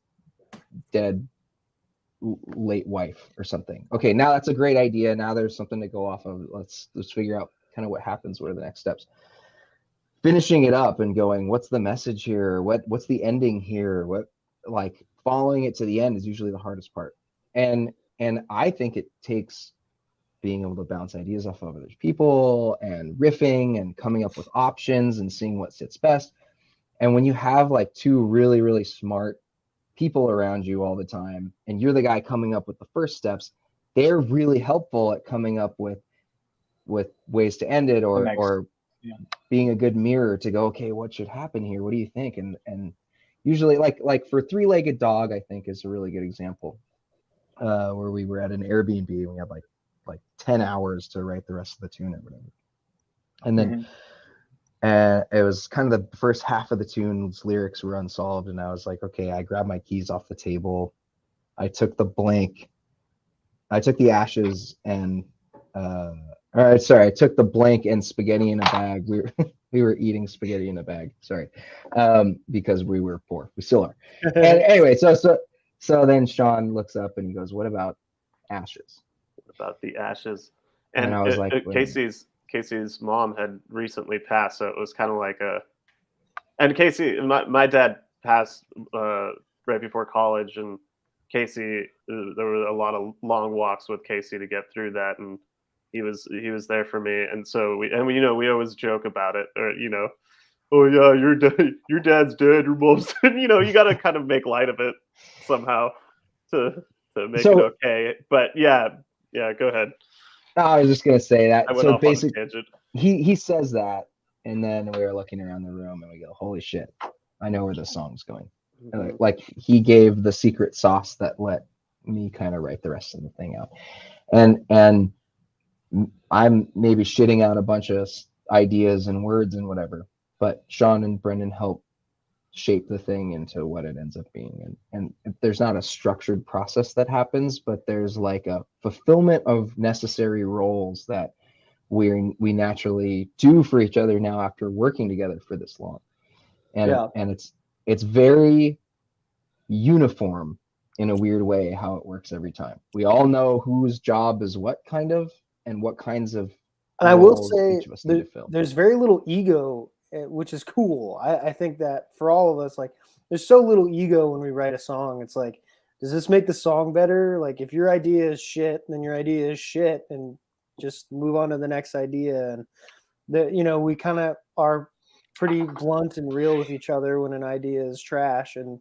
dead late wife or something. Okay, now that's a great idea. Now there's something to go off of. Let's figure out kind of what happens. What are the next steps? Finishing it up and going, what's the message here? What's the ending here? What, like following it to the end is usually the hardest part. And I think it takes being able to bounce ideas off of other people and riffing and coming up with options and seeing what sits best. And when you have like two really, really smart people around you all the time, and you're the guy coming up with the first steps, they're really helpful at coming up with ways to end it or being a good mirror to go, okay, what should happen here? What do you think? And usually like for Three-Legged Dog, I think is a really good example, where we were at an Airbnb and we had like like 10 hours to write the rest of the tune or whatever. And then and it was kind of the first half of the tune's lyrics were unsolved, and I was like, okay, I grabbed my keys off the table. I took the ashes and I took the blank and spaghetti in a bag. We were eating spaghetti in a bag. Sorry, because we were poor. We still are. And anyway, so then Sean looks up and he goes, "What about ashes?" About the ashes, and I was like, Casey's mom had recently passed, so it was kind of like a. And Casey, my dad passed right before college, and Casey, there were a lot of long walks with Casey to get through that, and he was there for me, and so we always joke about it, or oh yeah, your dad's dead, your mom's dead. You got to kind of make light of it somehow to make it okay. But yeah, go ahead. I was just gonna say that. So basically, he says that, and then we were looking around the room, and we go, "Holy shit, I know where the song's going." Like he gave the secret sauce that let me kind of write the rest of the thing out, and I'm maybe shitting out a bunch of ideas and words and whatever, but Sean and Brendan help shape the thing into what it ends up being. And there's not a structured process that happens, but there's like a fulfillment of necessary roles that we naturally do for each other now after working together for this long. And it's very uniform in a weird way how it works every time. We all know whose job is what kind of, and what kinds of. And I will say there's very little ego, which is cool. I think that for all of us, like, there's so little ego when we write a song. It's like, does this make the song better? Like, if your idea is shit, then your idea is shit, and just move on to the next idea. And we kind of are pretty blunt and real with each other when an idea is trash. And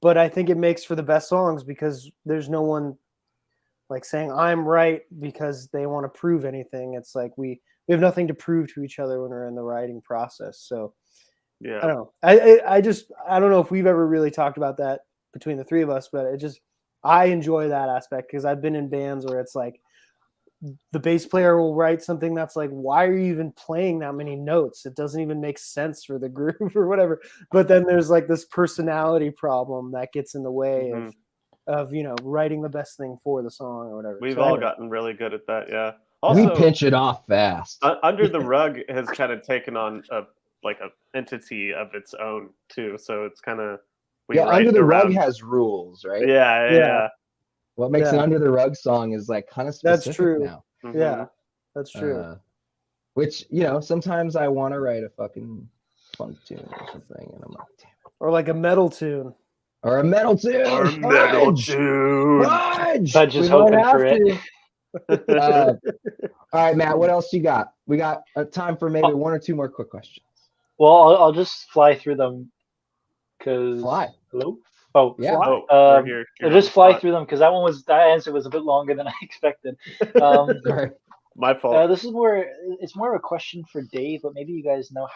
but I think it makes for the best songs because there's no one like saying I'm right because they want to prove anything. It's like we have nothing to prove to each other when we're in the writing process. So yeah, I don't know. I don't know if we've ever really talked about that between the three of us, but I enjoy that aspect because I've been in bands where it's like the bass player will write something that's like, why are you even playing that many notes? It doesn't even make sense for the groove or whatever. But then there's like this personality problem that gets in the way of writing the best thing for the song or whatever. We've all gotten really good at that, yeah. Also, we pinch it off fast. Under the Rug has kind of taken on a entity of its own too. So it's kind of Under the Rug has rules, right? Yeah. What makes an Under the Rug song is like kind of specific. That's true. Now. Mm-hmm. Yeah, that's true. Which sometimes I want to write a fucking funk tune or something, and I'm like, damn it. Or like a metal tune. Or a metal tune. Fudge is hoping for it. All right, Matt, what else you got? We got time for maybe one or two more quick questions. Well, I'll just fly through them. Fly. Hello? Oh, yeah. I'll just fly through them because that answer was a bit longer than I expected. Sorry. My fault. It's more of a question for Dave, but maybe you guys know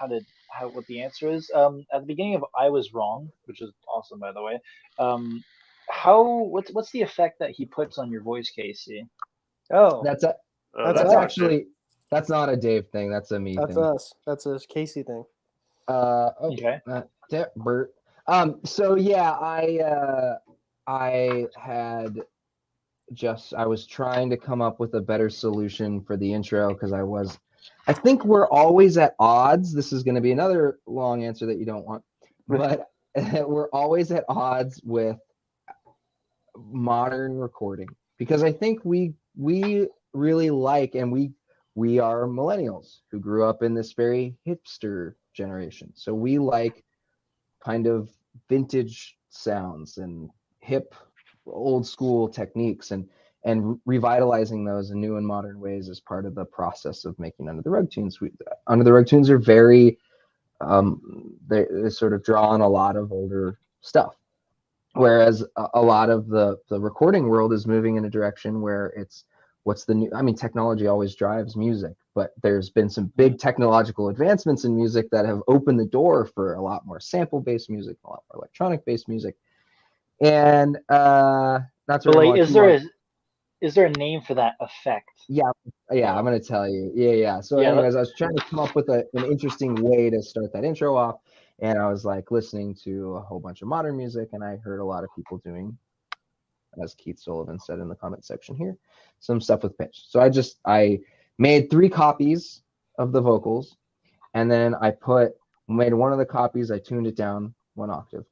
what the answer is. At the beginning of I Was Wrong, which is awesome, by the way. What's the effect that he puts on your voice, Casey? Oh, that's not a Dave thing. That's a me thing. That's us. That's a Casey thing. Okay. Bert. So yeah, I was trying to come up with a better solution for the intro because I think we're always at odds. This is going to be another long answer that you don't want, but we're always at odds with modern recording because I think we really like, and we are millennials who grew up in this very hipster generation. So we like kind of vintage sounds and hip old school techniques and revitalizing those in new and modern ways as part of the process of making Under the Rug tunes. Under the Rug tunes are very they sort of draw on a lot of older stuff, whereas a lot of the recording world is moving in a direction where it's what's the new. I mean, technology always drives music, but there's been some big technological advancements in music that have opened the door for a lot more sample-based music, a lot more electronic-based music. And not to is there is there a name for that effect? Yeah, I'm gonna tell you. Yeah. So, Yeah, anyways, I was trying to come up with an interesting way to start that intro off, and I was like listening to a whole bunch of modern music, and I heard a lot of people doing, as Keith Sullivan said in the comment section here, some stuff with pitch. So I made 3 copies of the vocals, and then I made one of the copies, I tuned it down 1 octave.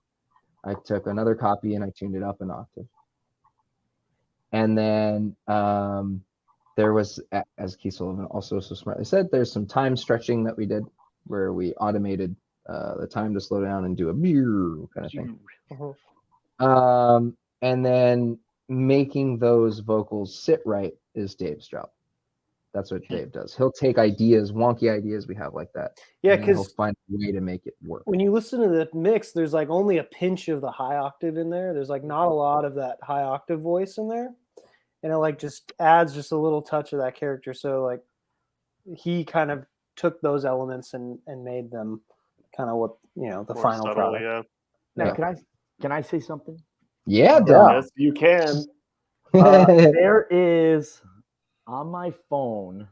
I took another copy and I tuned it up an octave. And then there was, as Keith Sullivan also so smartly said, there's some time stretching that we did where we automated the time to slow down and do a beer kind of thing. And then making those vocals sit right is Dave's job. That's what Dave does. He'll take ideas, wonky ideas we have like that. Yeah, and he'll because find a way to make it work. when you listen to the mix, there's like only a pinch of the high octave in there. There's like not a lot of that high octave voice in there. And it like just adds just a little touch of that character. So like he kind of took those elements and made them kind of what, the More final subtle, product. yeah. Now, can I say something? Yeah, Dom. Yes, you can. There is on my phone,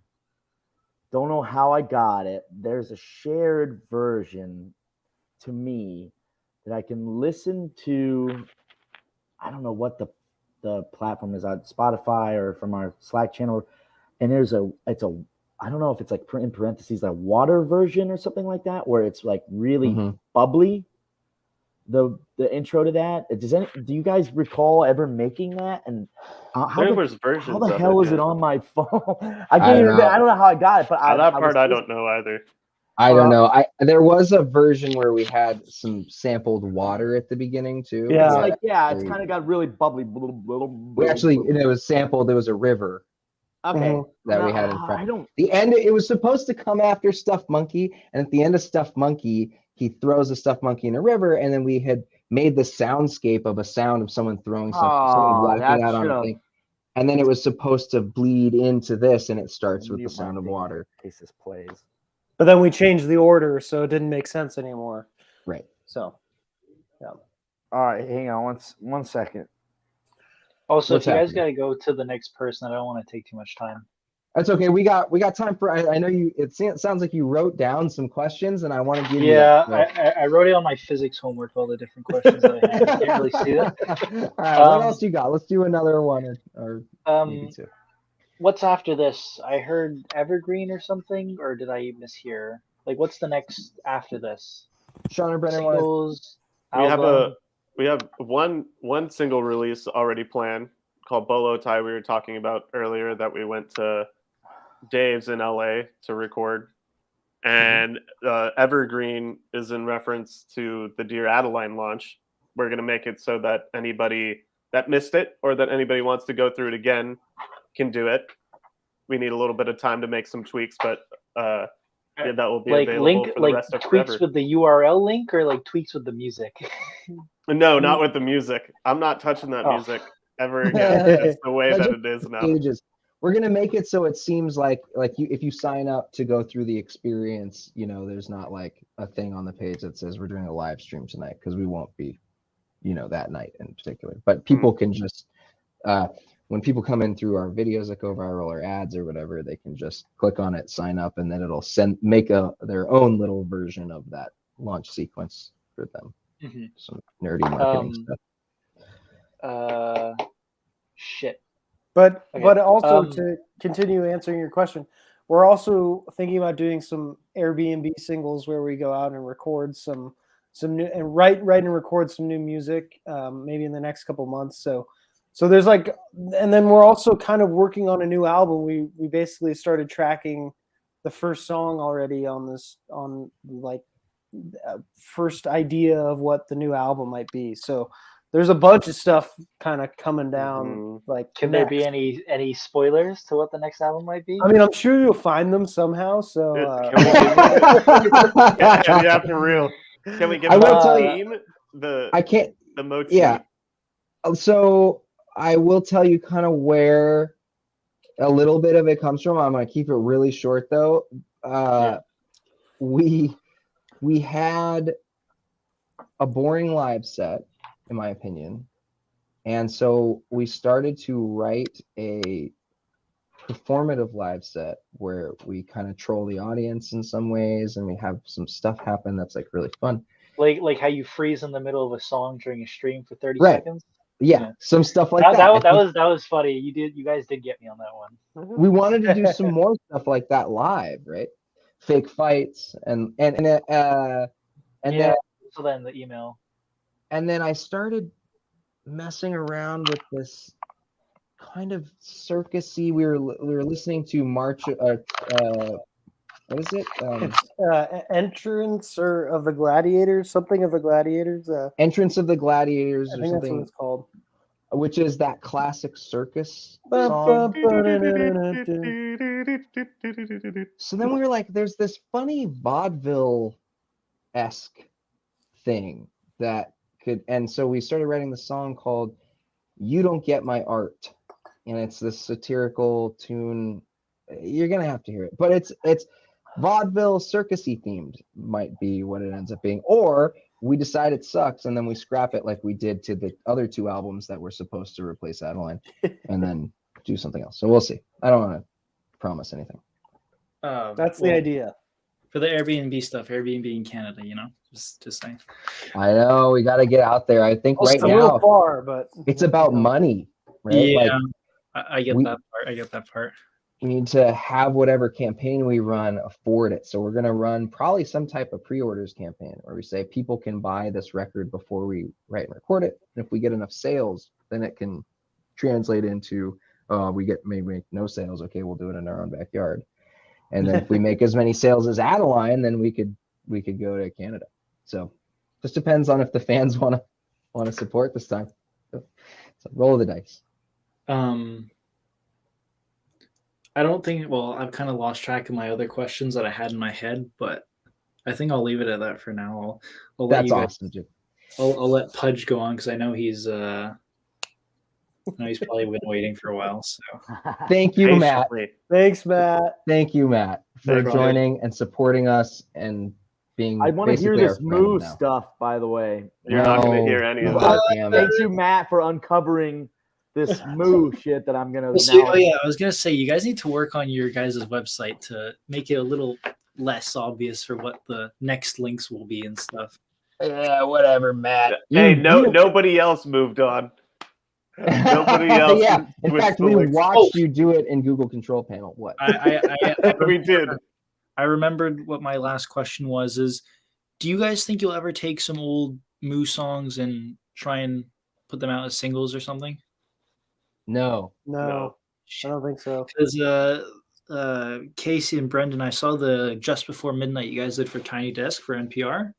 don't know how I got it. There's a shared version to me that I can listen to. I don't know what the platform is on Spotify or from our Slack channel. And I don't know if it's like in parentheses, like water version or something like that, where it's like really bubbly. The intro to that. Do you guys recall ever making that? And how the hell is it on my phone? I don't know how I got it, but that part I don't know either. I don't know. There was a version where we had some sampled water at the beginning too. Yeah, it's kind of got really bubbly. We actually, it was sampled. There was a river. Okay. That we had in front. The end. It was supposed to come after Stuffed Monkey, and at the end of Stuffed Monkey, he throws a stuffed monkey in a river, and then we had made the soundscape of a sound of someone throwing something, someone walking out on a thing. And then it was supposed to bleed into this, and it starts with the sound of water. In case this plays. But then we changed the order, so it didn't make sense anymore. Right. So, yeah. All right, hang on one second. Also, if you guys gotta go to the next person, I don't want to take too much time. That's okay. We got time for. I know you. It sounds like you wrote down some questions, and I want to give you. Yeah, I wrote it on my physics homework. All the different questions that I had. I can't really see that. All right. What else you got? Let's do another one or maybe 2. What's after this? I heard Evergreen or something, or did I mishear? Like, what's the next after this? Sean and Brennan, singles. We have one single release already planned called Bolo Tie. We were talking about earlier that we went to Dave's in LA to record, and Evergreen is in reference to the Dear Adeline launch. We're going to make it so that anybody that missed it or that anybody wants to go through it again can do it. We need a little bit of time to make some tweaks, but that will be available for the rest of forever. Tweaks with the URL link, or like tweaks with the music? No, not with the music. I'm not touching that music ever again. It's the way that it is now. We're gonna make it so it seems like if you sign up to go through the experience, there's not like a thing on the page that says we're doing a live stream tonight, because we won't be, that night in particular. But people can just when people come in through our videos that go viral or ads or whatever, they can just click on it, sign up, and then it'll make their own little version of that launch sequence for them. Some nerdy marketing stuff. Shit. But also to continue answering your question, we're also thinking about doing some Airbnb singles where we go out and record some new and write and record some new music, maybe in the next couple months. So there's and then we're also kind of working on a new album. We basically started tracking the first song already on first idea of what the new album might be. So there's a bunch of stuff kind of coming down. Can there be any spoilers to what the next album might be? I mean, I'm sure you'll find them somehow. So yeah, for real. Can we get the motif? Yeah. So I will tell you kind of where a little bit of it comes from. I'm going to keep it really short though. We had a boring live set, in my opinion, And so we started to write a performative live set where we kind of troll the audience in some ways, and we have some stuff happen that's like really fun. Like how you freeze in the middle of a song during a stream for 30 Right. seconds. Yeah, some stuff like that. That was funny. You guys did get me on that one. We wanted to do some more stuff like that live, right? Fake fights and Yeah. then So then the email. and then I started messing around with this kind of circusy. We were listening to March. What is it? Entrance or of the Gladiators, something of the Gladiators. Entrance of the Gladiators, I or think that's what something, it's called. which is that classic circus Ba, song. ba, ba-da-da-da-da. So then we were like, there's this funny vaudeville-esque thing that could, and so we started writing the song called "You Don't Get My Art," and it's this satirical tune. You're gonna have to hear it, but it's vaudeville circusy themed, might be what it ends up being, or we decide it sucks and then we scrap it like we did to the other 2 albums that were supposed to replace Adeline, and then do something else. So we'll see. I don't want to promise anything. That's the idea. For the Airbnb stuff, Airbnb in Canada, just saying. I know we got to get out there. I think It's right a now little far, but it's about money, right? Yeah, Like, I get that part. I get that part. we need to have whatever campaign we run afford it. So we're going to run probably some type of pre-orders campaign where we say people can buy this record before we write and record it. And if we get enough sales, then it can translate into we make no sales. Okay, we'll do it in our own backyard. And then if we make as many sales as Adeline, then we could go to Canada. So just depends on if the fans want to support this time. So roll the dice. I don't think. Well, I've kind of lost track of my other questions that I had in my head, but I think I'll leave it at that for now. I'll let That's you guys, awesome, Jim. I'll let Pudge go on because I know he's probably been waiting for a while. So Thank you, Matt. Thanks, Matt. Thank you, Matt, for Thanks, joining and supporting us and being. I want to hear basically this our friend Moo now. stuff, by the way. You're not going to hear any of God that. damn it. Thank you, Matt, for uncovering this Moo shit that I'm gonna. I was gonna say you guys need to work on your guys' website to make it a little less obvious for what the next links will be and stuff. Yeah, whatever, Matt. Hey, nobody else moved on. Nobody else. Yeah. In switched fact, the we links. watched you do it in Google Control Panel. What? We did. I remembered what my last question was: is do you guys think you'll ever take some old Moo songs and try and put them out as singles or something? No, I don't think so. Because Casey and Brendan, I saw the Just Before Midnight you guys did for Tiny Desk for NPR.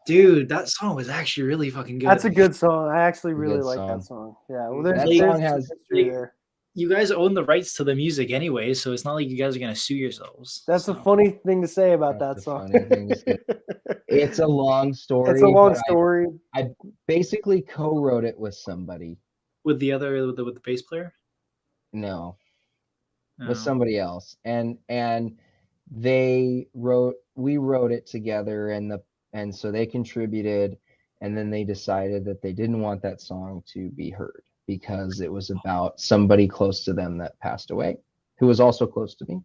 Dude, that song was actually really fucking good. That's a good song. I actually really Good like song. that song. Yeah, well, That there's song some has- history there. You guys own the rights to the music anyway, so it's not like you guys are gonna sue yourselves. That's a funny thing to say about That's that the song. funny thing to say. It's a long story. It's a long but story. I basically co-wrote it with somebody. With the bass player? No, No. with somebody else, and we wrote it together, and so they contributed, and then they decided that they didn't want that song to be heard because it was about somebody close to them that passed away, who was also close to me,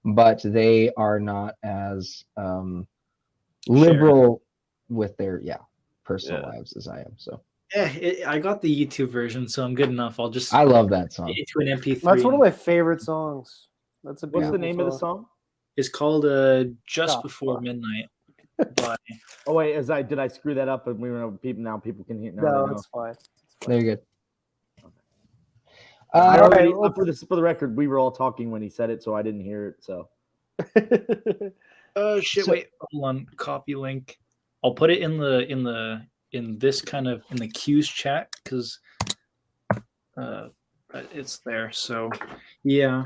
but they are not as liberal with their personal lives as I am. So Yeah, I got the YouTube version, so I'm good enough. I'll just I love that song. it to an MP3. That's one of my favorite songs. That's a What's the beautiful name of the song? It's called Just Oh, Before fuck. Midnight. By Oh wait, did I screw that up? And we were people can hear. No, it's fine. There you go. For the record, we were all talking when he said it, so I didn't hear it. So oh shit! So- Wait, hold on. Copy link. I'll put it in this kind of in the Q's chat because it's there. So yeah.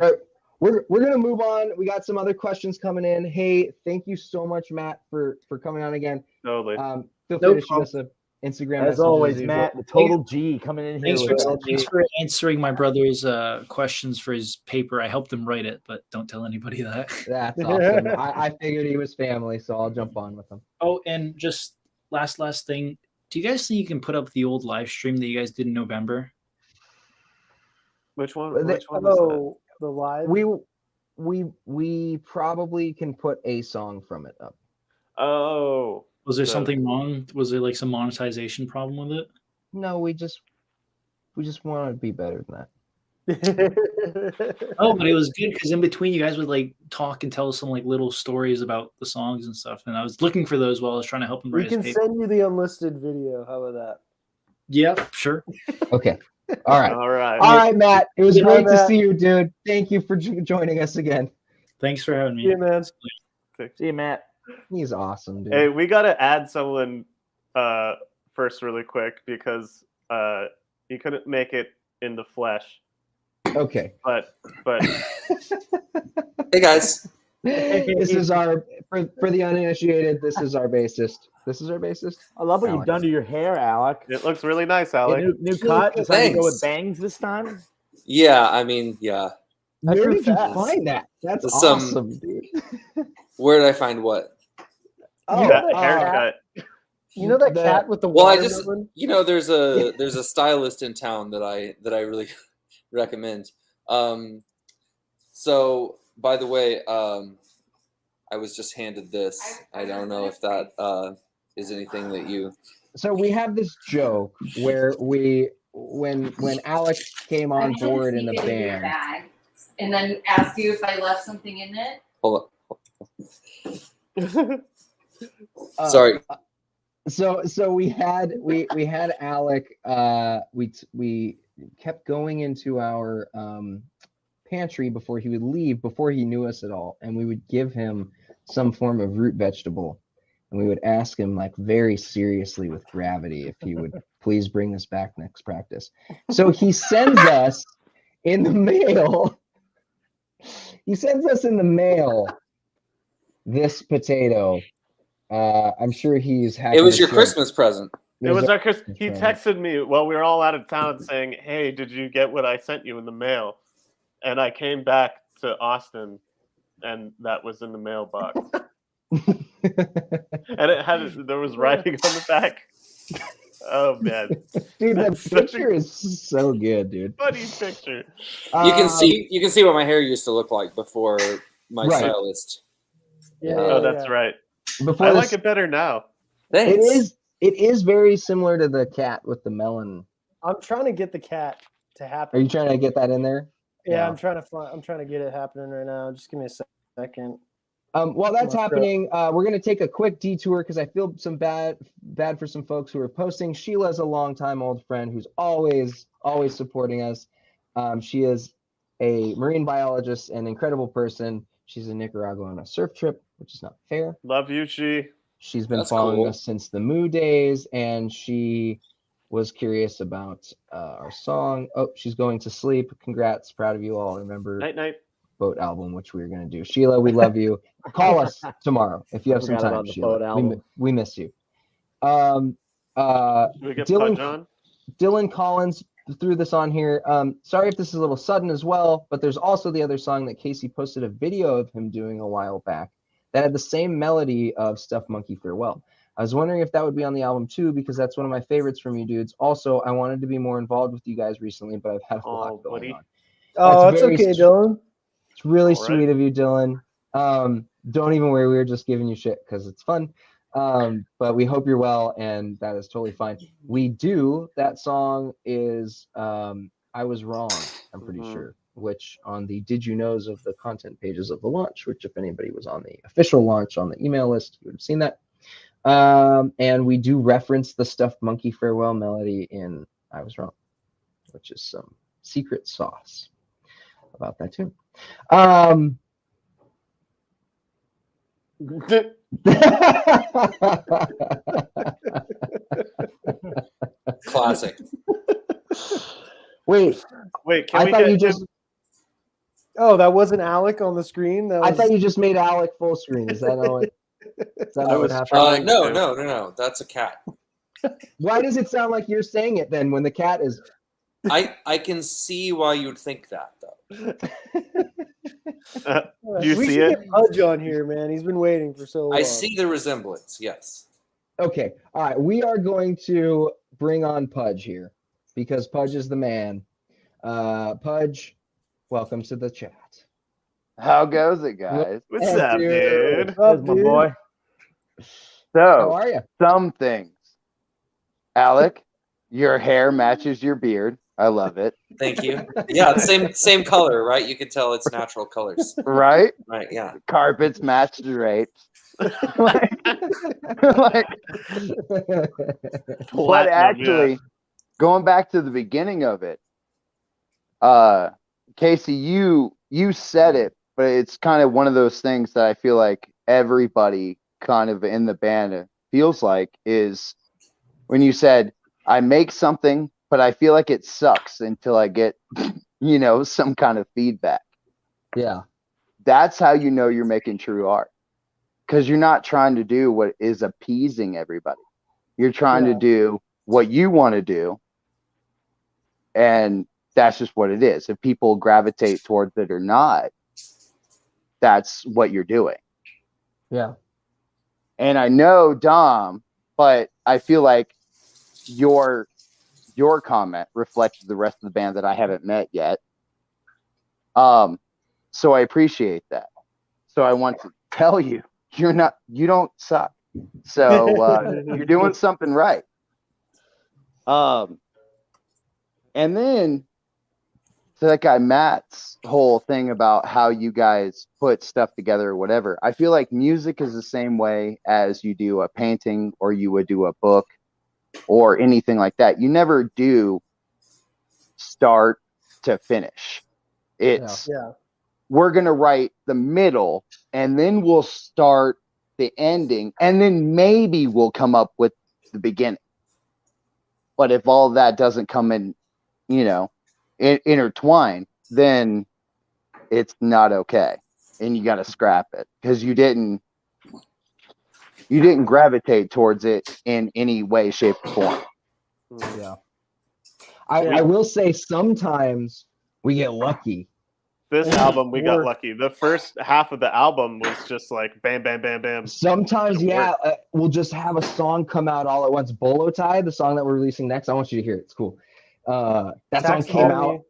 We're gonna move on. We got some other questions coming in. Hey, thank you so much, Matt, for coming on again. Totally. Feel No free to shoot us an Instagram. as message always, usual. Matt, the total G coming in here. Thanks for answering my brother's questions for his paper. I helped him write it, but don't tell anybody that. That's awesome. I figured he was family, so I'll jump on with him. Oh, and just last thing. Do you guys think you can put up the old live stream that you guys did in November? Which one? They- Which one was Oh, the live. We probably can put a song from it up. that? Oh, Was there The- something wrong? Was there like some monetization problem with it? No, we just want to be better than that. Oh, but it was good because in between you guys would like talk and tell some like little stories about the songs and stuff. And I was looking for those while I was trying to help him We write his can paper. send you the unlisted video. How about that? Yep, sure. Okay. All right. all right. All right, Matt. It was Yeah, great to Matt. see you, dude. Thank you for joining us again. Thanks for having me. Yeah, man. See you, Matt. He's awesome, dude. Hey, we got to add someone first really quick because he couldn't make it in the flesh. Okay. But Hey guys. This is our for the uninitiated. This is our bassist. This is our bassist. I love what Alec. you've done to your hair, Alec. it looks really nice, Your Alec. new cut. Decided to go with Thanks. bangs this time. Yeah, I mean, yeah. Where grew did you fast. find that? That's Some- awesome, dude. Where did I find what? Oh, that the haircut. You know that The- cat with the Well, I watermelon? just there's a stylist in town that I really recommend. So by the way, I was just handed this. I don't know if that is anything that you. So we have this joke where when Alec came on board in the band. Bag, and then asked you if I left something in it. Hold on. Sorry. So we had Alec. We kept going into our pantry before he would leave, before he knew us at all, and we would give him some form of root vegetable, and we would ask him like very seriously with gravity if he would please bring this back next practice. So he sends us in the mail. He sends us in the mail this potato. I'm sure he's happy. It was to your share- Christmas present. It was our our Chris. He texted me while we were all out of town saying, "Hey, did you get what I sent you in the mail?" And I came back to Austin, and that was in the mailbox. And it had there was writing on the back. Oh man, Dude, that That's such a picture is so good, dude. funny picture. You can see what my hair used to look like before my Right. stylist. Yeah, Oh, that's right. Before I this- like it better now. Thanks. It is very similar to the cat with the melon. I'm trying to get the cat to Are happen. you trying to get that in there? Yeah, No. I'm trying to get it happening right now. Just give me a second. While that's Let's go. happening, we're going to take a quick detour because I feel some bad for some folks who are posting. Sheila's a longtime old friend who's always supporting us. She is a marine biologist, an incredible person. She's in Nicaragua on a surf trip, which is not fair. Love you, she. She's been That's following cool. us since the Moo days, and she was curious about our song. Oh, she's going to sleep. Congrats, proud of you all. Remember Night night. Boat album, which we were going to do. Sheila, we love you. Call us tomorrow if you have some Forgot time. about the Sheila, Boat album. we miss you. Do we get Dylan- Pudge on? Dylan Collins threw this on here. Sorry if this is a little sudden as well, but there's also the other song that Casey posted a video of him doing a while back that had the same melody of Stuffed Monkey Farewell. I was wondering if that would be on the album too, because that's one of my favorites from you dudes. Also, I wanted to be more involved with you guys recently, but I've had a lot going buddy. on. Oh, That's it's very okay, str- Dylan. It's really All right. sweet of you, Dylan. Don't even worry, we were just giving you shit because it's fun. But we hope you're well, and that is totally fine. That song is I Was Wrong, I'm pretty Mhm. sure, which on the Did You Knows of the content pages of the launch, which if anybody was on the official launch on the email list, you would have seen that. And we do reference the Stuffed Monkey Farewell melody in I Was Wrong, which is some secret sauce about that too. Classic. Wait, Can I we thought get you him- just Oh, that wasn't Alec on the screen. That was... I thought you just made Alec full screen. Is that not what, is that I not what was happened? trying No, to. no. That's a cat. Why does it sound like you're saying it then when the cat is? I can see why you'd think that though. Do you we see should it? get Pudge on here, man. He's been waiting for so long. I see the resemblance. Yes. Okay. All right. We are going to bring on Pudge here because Pudge is the man. Pudge, welcome to the chat. How goes it, guys? What's up, dude? There's my boy. How So, are you? some things. Alec, your hair matches your beard. I love it. Thank you. Yeah, same color, right? You can tell it's natural colors. Right? Right, yeah. Carpets match the drapes. like, but actually, going back to the beginning of it, Casey, you said it, but it's kind of one of those things that I feel like everybody kind of in the band feels like is when you said, I make something, but I feel like it sucks until I get, some kind of feedback. Yeah. That's how you know you're making true art. Because you're not trying to do what is appeasing everybody. You're trying to do what you want to do. And that's just what it is. If people gravitate towards it or not, that's what you're doing. Yeah. And I know Dom, but I feel like your comment reflects the rest of the band that I haven't met yet. So I appreciate that. So I want to tell you, you don't suck. So you're doing something right. And then to that guy Matt's whole thing about how you guys put stuff together or whatever, I feel like music is the same way as you do a painting or you would do a book or anything like that. You never do start to finish. It's we're going to write the middle and then we'll start the ending and then maybe we'll come up with the beginning. But if all that doesn't come in, intertwine, then it's not okay. And you got to scrap it because you didn't gravitate towards it in any way, shape, or form. Yeah. I will say sometimes we get lucky. This album, we got lucky. The first half of the album was just like bam, bam, bam, bam. Sometimes, we'll just have a song come out all at once. Bolo Tie, the song that we're releasing next, I want you to hear it. It's cool. That song came out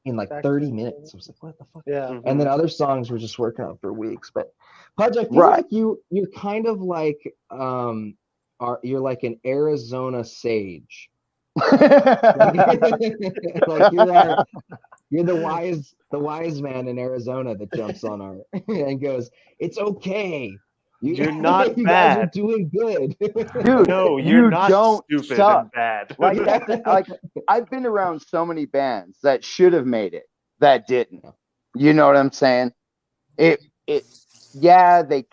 in like 30 minutes. I was like, what the fuck? Yeah. And then other songs we're just working on for weeks. But Pudge, I feel like you're kind of like you're like an Arizona sage. Like you're the wise man in Arizona that jumps on our and goes, it's okay. You're not you bad. guys are doing good. Dude, no, you're not don't stupid suck. and bad. Like I've been around so many bands that should have made it that didn't. You know what I'm saying? They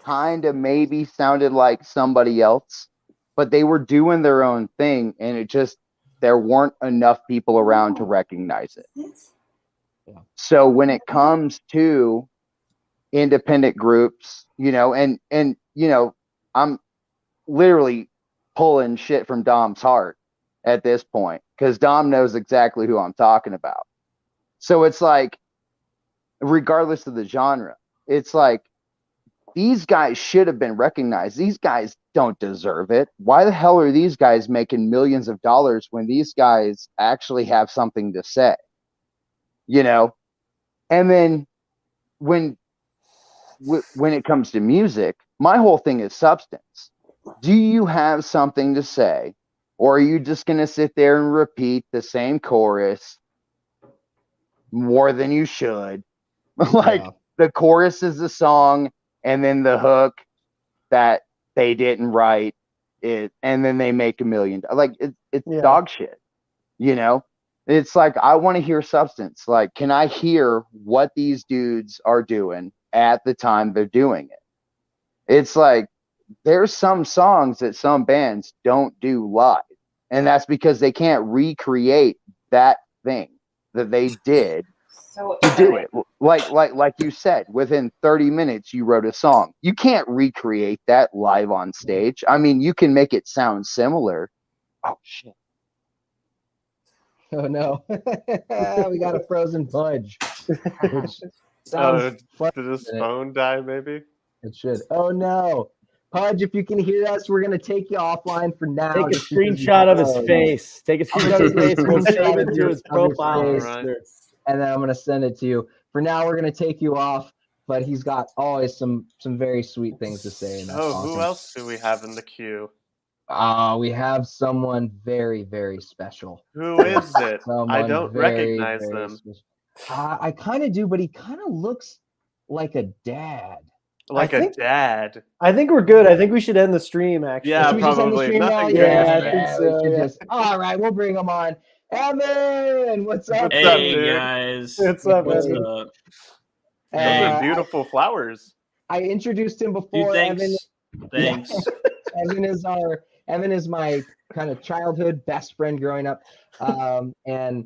kind of maybe sounded like somebody else, but they were doing their own thing, and there weren't enough people around to recognize it. So when it comes to independent groups, and I'm literally pulling shit from Dom's heart at this point because Dom knows exactly who I'm talking about. So it's like, regardless of the genre, it's like these guys should have been recognized. These guys don't deserve it. Why the hell are these guys making millions of dollars when these guys actually have something to say? And then when it comes to music, my whole thing is substance. Do you have something to say, or are you just going to sit there and repeat the same chorus more than you should? The chorus is the song, and then the hook that they didn't write it, and then they make $1 million. Like it's dog shit, It's like, I want to hear substance. Like, can I hear what these dudes are doing at the time they're doing it? It's like, there's some songs that some bands don't do live. And that's because they can't recreate that thing that they did to do it. Like you said, within 30 minutes, you wrote a song. You can't recreate that live on stage. I mean, you can make it sound similar. Oh, shit. Oh no, we got a frozen Pudge. Did his phone die? Maybe it should. Oh no, Pudge, if you can hear us, we're gonna take you offline for now. Take a just because you screenshot of his froze. face. Take a screenshot of his face. We'll save Screenshot it of to his of your profile face, Alright. picture. and then I'm gonna send it to you. For now, we're gonna take you off, but he's got always some very sweet things to say, and that's Oh, awesome. who else do we have in the queue? We have someone very, very special. Who is it? I Someone don't very, recognize very them. special. I kind of do, but he kind of looks like a dad. Like think- a dad. I think we're good. I think we should end the stream. Actually, Yeah, Should we just end the probably. stream now? Nothing Yeah, I crazy. think so, we should yeah. just. All right, we'll bring him on. Evan, what's up? What's Hey up, dude? guys, What's up, what's Evan? up? Those Hey. are beautiful flowers. I introduced him Dude, before. thanks. Evan, Thanks. Evan is my kind of childhood best friend growing up, and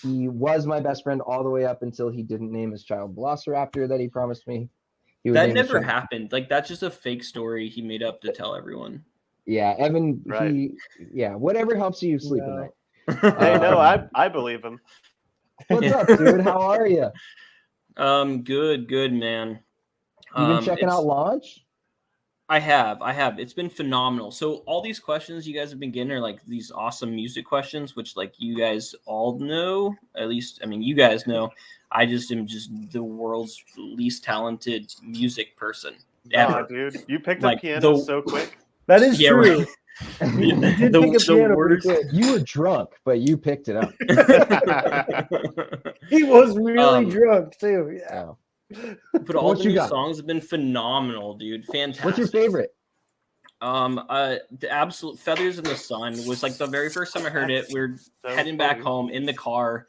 he was my best friend all the way up until he didn't name his child Velociraptor that he promised me. He would That name his never child- happened. Like that's just a fake story he made up to tell everyone. Yeah, Evan. Right. Whatever helps you sleep at night. Hey, no, I believe him. What's up, dude? How are you? Good, man. You been checking out Launch? I have. It's been phenomenal. So all these questions you guys have been getting are like these awesome music questions, which like you guys all know. At least, I mean, you guys know. I just am just the world's least talented music person ever. Aw, dude, you picked Like, up piano the- so quick. That is Yeah, true. right. You did pick up piano pretty quick. You were drunk, but you picked it up. He was really drunk too. Yeah. But all What the you new got? songs have been phenomenal, dude. Fantastic. What's your favorite? The absolute Feathers in the Sun was like the very first time I heard it. We are So heading back funny. home in the car,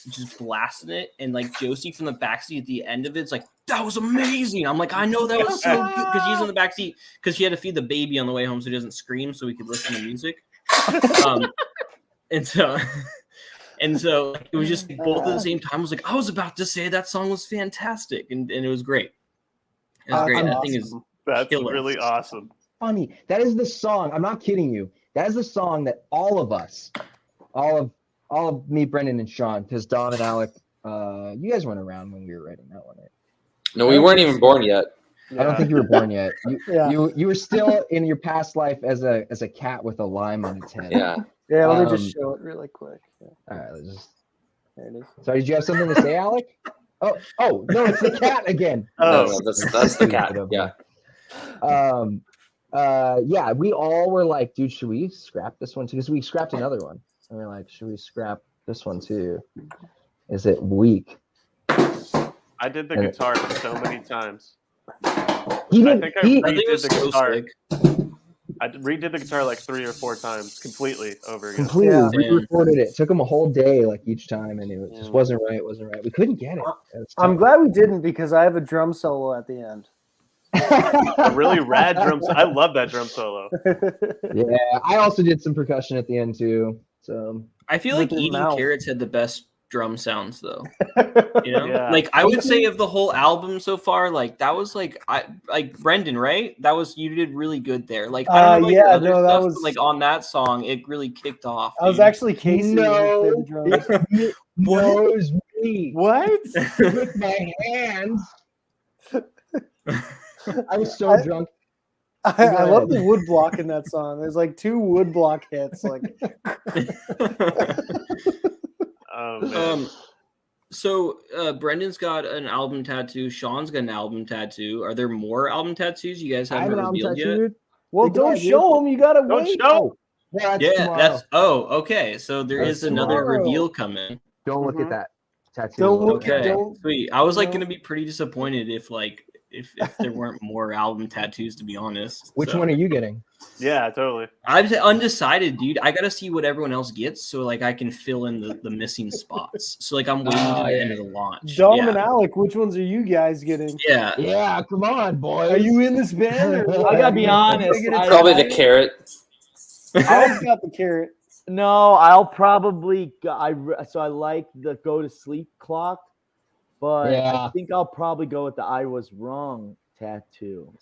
just blasting it, and like Josie from the backseat at the end of it's like, that was amazing. I'm like, I know that was so good because she's in the backseat because she had to feed the baby on the way home so he doesn't scream so we could listen to music. And so like, it was just both at the same time. I was like, I was about to say that song was fantastic, and it was great. It was great. That thing is That's killer. really awesome. Funny. That is the song. I'm not kidding you. That is the song that all of us, all of me, Brendan, and Sean, because Don and Alec, you guys weren't around when we were writing that one, right? No, we weren't even born yet. I don't think you were born yet. Yeah. You were still in your past life as a cat with a lime on its head. Yeah. Yeah, let me just show it really quick. Yeah. All right, let's just. There it is. Sorry, did you have something to say, Alec? Oh, no, it's the cat again. No, that's the cat. Yeah. Yeah, we all were like, dude, should we scrap this one too? Because we scrapped another one. And we're like, should we scrap this one too? Is it weak? I did the guitar so many times. He I did. think I He, redid it was the so guitar. sick. I redid the guitar like 3 or 4 times, completely over again. completely Yeah. re-recorded it. Took him a whole day, like each time, and it just wasn't right. It wasn't right. We couldn't get it. It was I'm tough. glad we didn't because I have a drum solo at the end. A really rad drum. I love that drum solo. Yeah, I also did some percussion at the end too. So I feel With like his Eating mouth. Carrots had the best drum sounds though. You know, Yeah. like I would say of the whole album so far, like that was like Brendan, right? That was you did really good there. Like I don't know, like yeah, other no, that stuff, was- but, like on that song, it really kicked off. I was dude. actually Casey. who played the drums. no, it was me What? with my hands. I was so drunk. I love the wood block in that song. There's like 2 wood block hits. Like, Oh, man. So Brendan's got an album tattoo. Sean's got an album tattoo. Are there more album tattoos you guys I have haven't an album revealed yet? tattooed. well, They don't do, show them. You gotta Don't wait. show. Yeah, that's Yeah, tomorrow. okay. So there That's is another tomorrow. reveal coming. Don't look Mhm. at that tattoo. Don't look Okay, Don't- sweet. I was like no. gonna be pretty disappointed if there weren't more album tattoos, to be honest. Which So, one are you getting? Yeah, totally. I'm undecided, dude. I gotta see what everyone else gets, so like I can fill in the missing spots. So like I'm waiting to the end of the launch. Dom yeah. and Alec, which ones are you guys getting? Yeah. Yeah, come on, boys. Are you in this band? Or what? I gotta be honest. Probably the carrot. Alec's got the carrot. No, I'll probably. I like the go to sleep clock, but Yeah. I think I'll probably go with the I was wrong tattoo.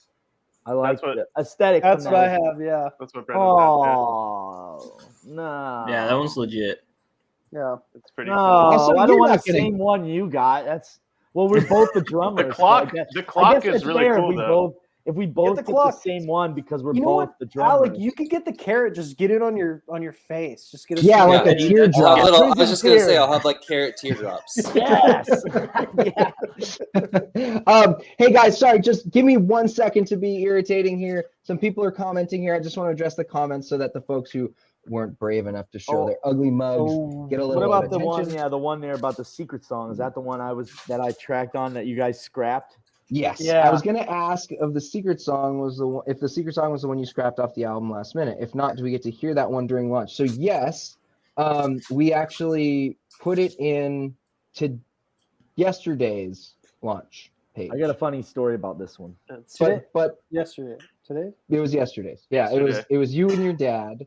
I like That's what- the aesthetic. That's from what I that. have. Yeah. That's what Brendan has. Oh no. Yeah, that one's legit. Yeah. It's pretty No, cool. Also, I you're don't want not the getting- same one you got. That's well, we're both the drummers. so clock- I guess, the clock I guess is it's really fair if cool, we though. both. if we both the get the clock. same one because we're You know both what, the drummers. Alec? You could get the carrot. Just get it on your face. Just get a Yeah, small- like a teardrop. I was Prison just gonna say tear. I'll have like carrot teardrops. Yes. Yeah. Hey guys, sorry, just give me 1 second to be irritating here. Some people are commenting here. I just want to address the comments so that the folks who weren't brave enough to show their ugly mugs get a little What about of the one? attention. Yeah, the one there about the secret song. Is that the one that I tracked on that you guys scrapped? Yes, Yeah. I was gonna ask if the secret song was the one, if the secret song was the one you scrapped off the album last minute. If not, do we get to hear that one during launch? So yes, we actually put it in to yesterday's launch page. I got a funny story about this one. But yesterday, today. it was yesterday's. Yeah, it was You and Your Dad,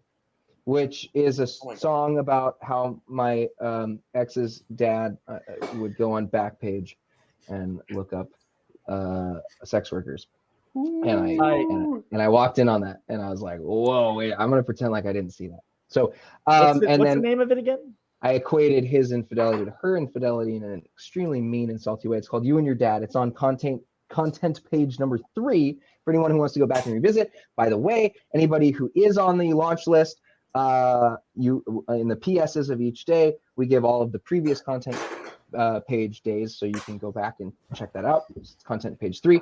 which is a song about how my ex's dad would go on Backpage and look up sex workers. And I walked in on that and I was like, whoa, wait, I'm gonna pretend like I didn't see that. So what's the name of it again? I equated his infidelity to her infidelity in an extremely mean and salty way. It's called You and Your Dad. It's on content page number 3 for anyone who wants to go back and revisit. By the way, anybody who is on the launch list, you in the PSs of each day, we give all of the previous content page days, so you can go back and check that out. It's content page 3,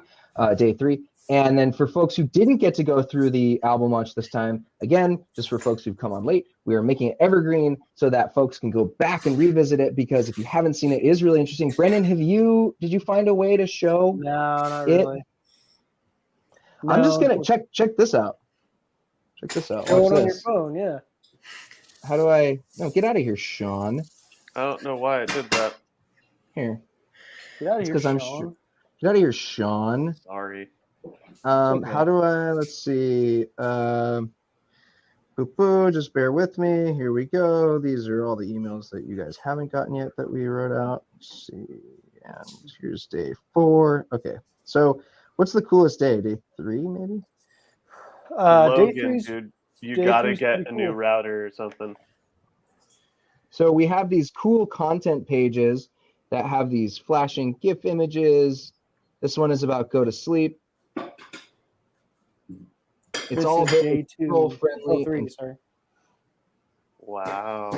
day 3. And then for folks who didn't get to go through the album launch this time, again, just for folks who've come on late, we are making it evergreen so that folks can go back and revisit it, because if you haven't seen it, it is really interesting. Brendan, did you find a way to show? No, not really. I'm just gonna check this out. Check this out. Show Watch it on your this. phone, yeah. How do I? No, get out of here, Sean. I don't know why I did that. Here. Get out of here, Because I'm Sean. sure. Get out of here, Sean. Sorry. How do I? Let's see. Just bear with me. Here we go. These are all the emails that you guys haven't gotten yet that we wrote out. Let's see. And here's day 4. Okay. So, what's the coolest day? Day 3, maybe? Logan, day 3's dude, you day gotta 3's get pretty a new cool. router or something. So we have these cool content pages that have these flashing GIF images. This one is about go to sleep. It's This all is very day 2. troll friendly. 3, sorry. Wow.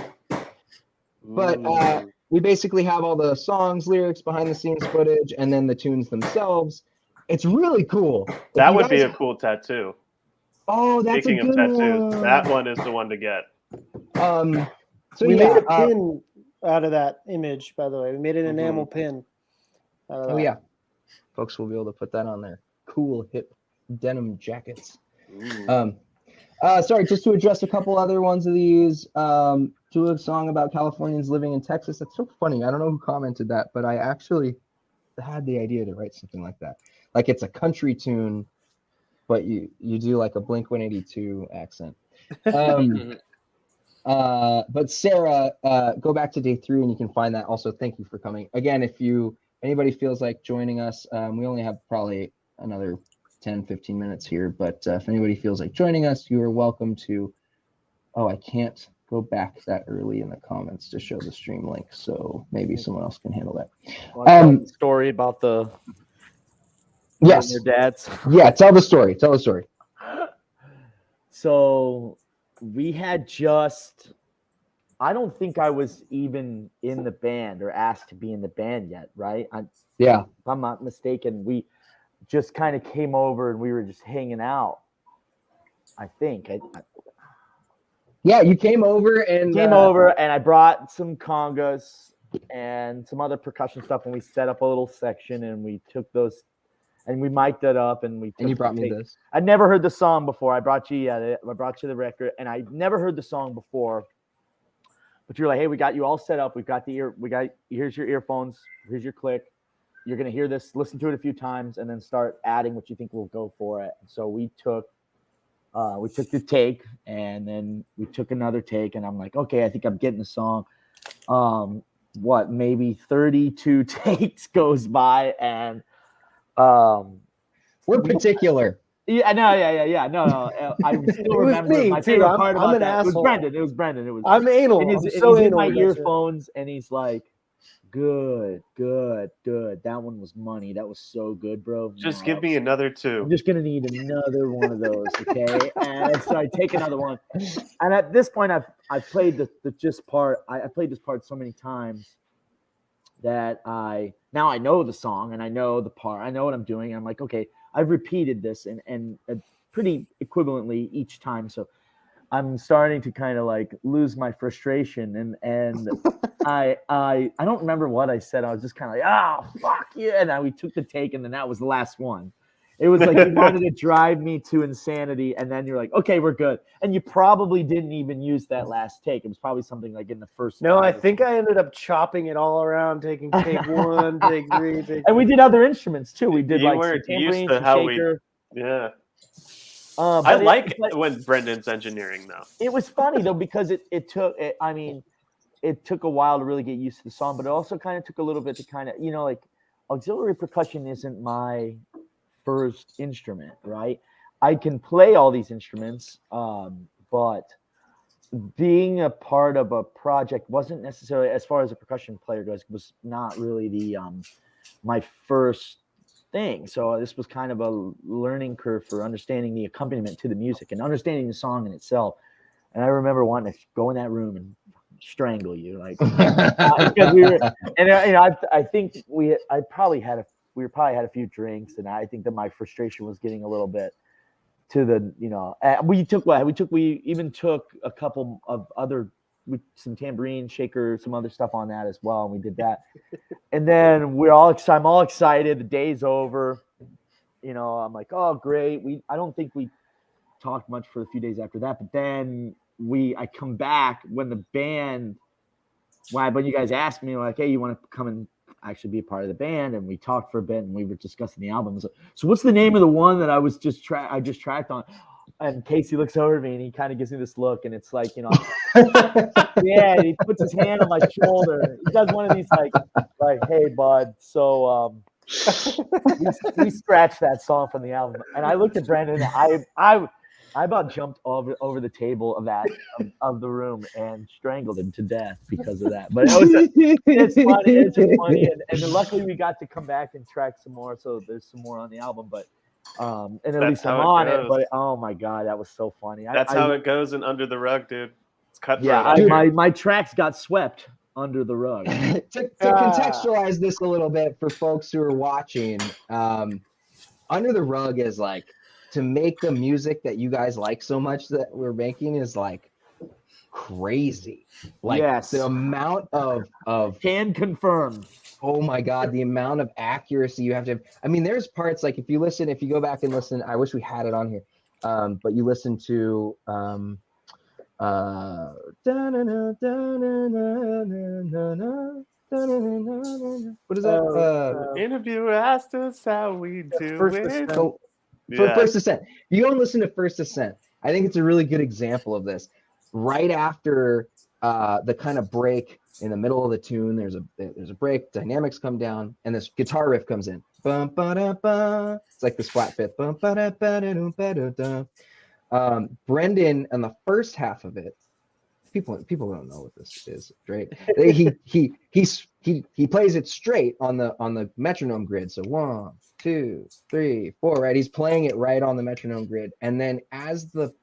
But we basically have all the songs, lyrics, behind the scenes footage, and then the tunes themselves. It's really cool. If That you would be guys- a cool tattoo. Oh, that's Speaking a of good tattoos, one. that one is the one to get. So we yeah, made a pin out of that image, by the way. We made an enamel pin. Out of oh that. yeah, folks will be able to put that on their cool hip denim jackets. Sorry, just to address a couple other ones of these. Do a song about Californians living in Texas. That's so funny. I don't know who commented that, but I actually had the idea to write something like that. Like it's a country tune, but you do like a Blink-182 accent. But Sarah, go back to day 3 and you can find that. Also, thank you for coming. Again, if anybody feels like joining us, we only have probably another 10-15 minutes here, but if anybody feels like joining us, you are welcome to. Oh, I can't go back that early in the comments to show the stream link, so maybe someone else can handle that. Story about the yes, your dad's. Yeah, tell the story. Tell the story. So we had I don't think I was even in the band or asked to be in the band yet, right? Yeah. If I'm not mistaken, we just kind of came over and we were just hanging out. I think. Yeah, you came over and I brought some congas and some other percussion stuff, and we set up a little section and we took those and we mic'd it up and we. And you brought me this. I'd never heard the song before. I brought you the record, and I never heard the song before. But you're like, hey, we got you all set up. Here's your earphones. Here's your click. You're gonna hear this, listen to it a few times, and then start adding what you think will go for it. And so we took the take, and then we took another take, and I'm like, okay, I think I'm getting the song. Maybe 32 takes goes by, and we're particular. Yeah, no. I still remember my favorite part about that. It was Brendan. It was Brendan. I'm anal. And he's I'm so in anal. my earphones, and he's like, Good. That one was money. That was so good, bro. Just give me another two. I'm just gonna need another one of those, okay? And so I take another one. And at this point, I've played the just part. I played this part so many times that now I know the song and I know the part. I know what I'm doing. I'm like, okay, I've repeated this and pretty equivalently each time. So I'm starting to kind of like lose my frustration and I don't remember what I said. I was just kind of like, oh fuck yeah. And then we took the take and then that was the last one. It was like you wanted to drive me to insanity, and then you're like, okay, we're good. And you probably didn't even use that last take. It was probably something like in the first. No, I think I ended up chopping it all around, taking take 1, take 3, take. And we did other instruments too. We did You like weren't some used tambourines, to some how shaker. Yeah. But I like when Brendan's engineering though. It was funny though because it took a while to really get used to the song, but it also kind of took a little bit to kind of, like auxiliary percussion isn't my first instrument, right? I can play all these instruments, but being a part of a project wasn't necessarily, as far as a percussion player goes, was not really the my first thing. So this was kind of a learning curve for understanding the accompaniment to the music and understanding the song in itself. And I remember wanting to go in that room and strangle you, like because we were, and I think we probably had a few drinks, and I think that my frustration was getting a little bit to the, we even took a couple of other, some tambourine shaker, some other stuff on that as well, and we did that. And then I'm all excited. The day's over. I'm like, oh great. I don't think we talked much for a few days after that, but then I come back when the band, when you guys asked me, like, hey, you want to come and actually be a part of the band? And we talked for a bit and we were discussing the album. So what's the name of the one that I just tracked on? And Casey looks over at me and he kind of gives me this look, and it's like, yeah, he puts his hand on my shoulder. He does one of these like, hey bud, so we scratched that song from the album. And I looked at Brandon, and I about jumped over the table of the room and strangled him to death because of that. But it's funny. It's just funny, and then luckily we got to come back and track some more. So there's some more on the album, but and at least I'm on it. But oh my god, that was so funny. That's how it goes in Under the Rug, dude. It's cutthroat. Yeah, my tracks got swept under the rug. To contextualize this a little bit for folks who are watching, Under the Rug is like, to make the music that you guys like so much that we're making is like crazy. Like, yes, the amount of can confirm. Oh my god, the amount of accuracy you have to have. I mean, there's parts like if you go back and listen, I wish we had it on here. But you listen to what is that? Interviewer asked us how we do it. First Ascent. If you go and listen to First Ascent, I think it's a really good example of this. Right after the kind of break in the middle of the tune, there's a break, dynamics come down, and this guitar riff comes in. Bum, ba-da-ba. It's like this flat fifth. Bum, ba-da-ba-da-dum, ba-da-dum. Brendan, on the first half of it, people don't know what this is, Drake. He plays it straight on the metronome grid. So 1, 2, 3, 4, right? He's playing it right on the metronome grid. And then as the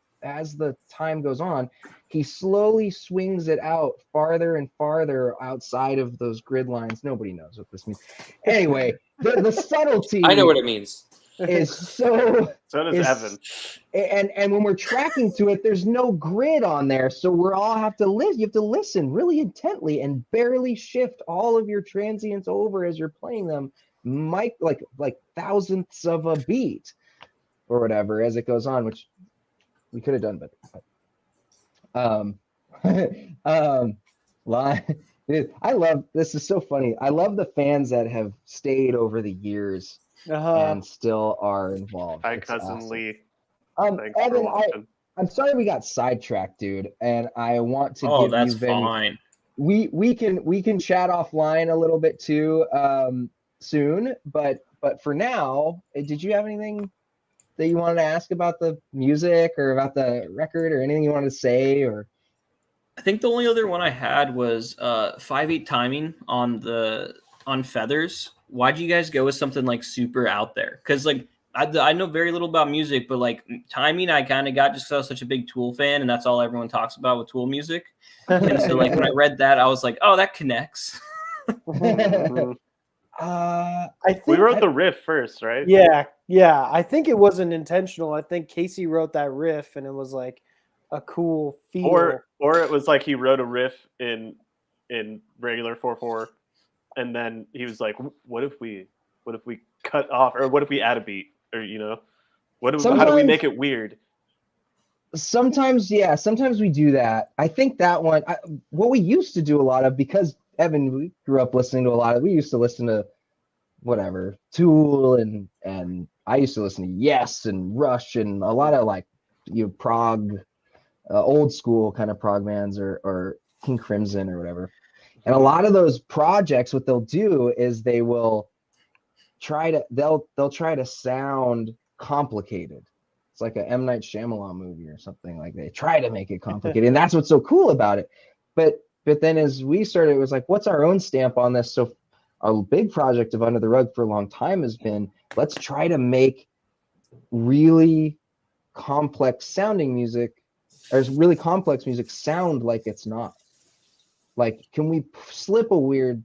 time goes on, he slowly swings it out farther and farther outside of those grid lines. Nobody knows what this means. Anyway, the subtlety. I know what it means. Is so does Evan. And when we're tracking to it, there's no grid on there, so we're all have to listen. You have to listen really intently and barely shift all of your transients over as you're playing them, like thousandths of a beat or whatever as it goes on, which we could have done, but dude, I love this. Is so funny. I love the fans that have stayed over the years. And still are involved. Hi, cousin awesome. Lee. Evan, I'm sorry we got sidetracked, dude, and I want to give that's you Vinny. Fine. We can chat offline a little bit too soon, but for now, did you have anything that you wanted to ask about the music or about the record or anything you wanted to say or? I think the only other one I had was 5/8 timing on Feathers. Why'd you guys go with something like super out there? Because like I know very little about music, but like timing, I kind of got just because I was such a big Tool fan, and that's all everyone talks about with Tool music. And so like when I read that, I was like, oh, that connects. I think we wrote the riff first, right? Yeah. I think it wasn't intentional. I think Casey wrote that riff, and it was like a cool feel. Or it was like he wrote a riff in regular 4/4, and then he was like, what if we cut off, or what if we add a beat, or how do we make it weird? Sometimes we do that. I think that one, what we used to do a lot of, because Evan, we grew up listening to a lot of, we used to listen to whatever, Tool, and I used to listen to Yes and Rush and a lot of like, prog, old school kind of prog bands, or King Crimson or whatever. And a lot of those projects, what they'll do is they'll try to sound complicated. It's like a M. Night Shyamalan movie or something. Like they try to make it complicated, and that's what's so cool about it. But then as we started, it was like, what's our own stamp on this? So a big project of Under the Rug for a long time has been, let's try to make really complex sounding music, or really complex music, sound like it's not. Like, can we slip a weird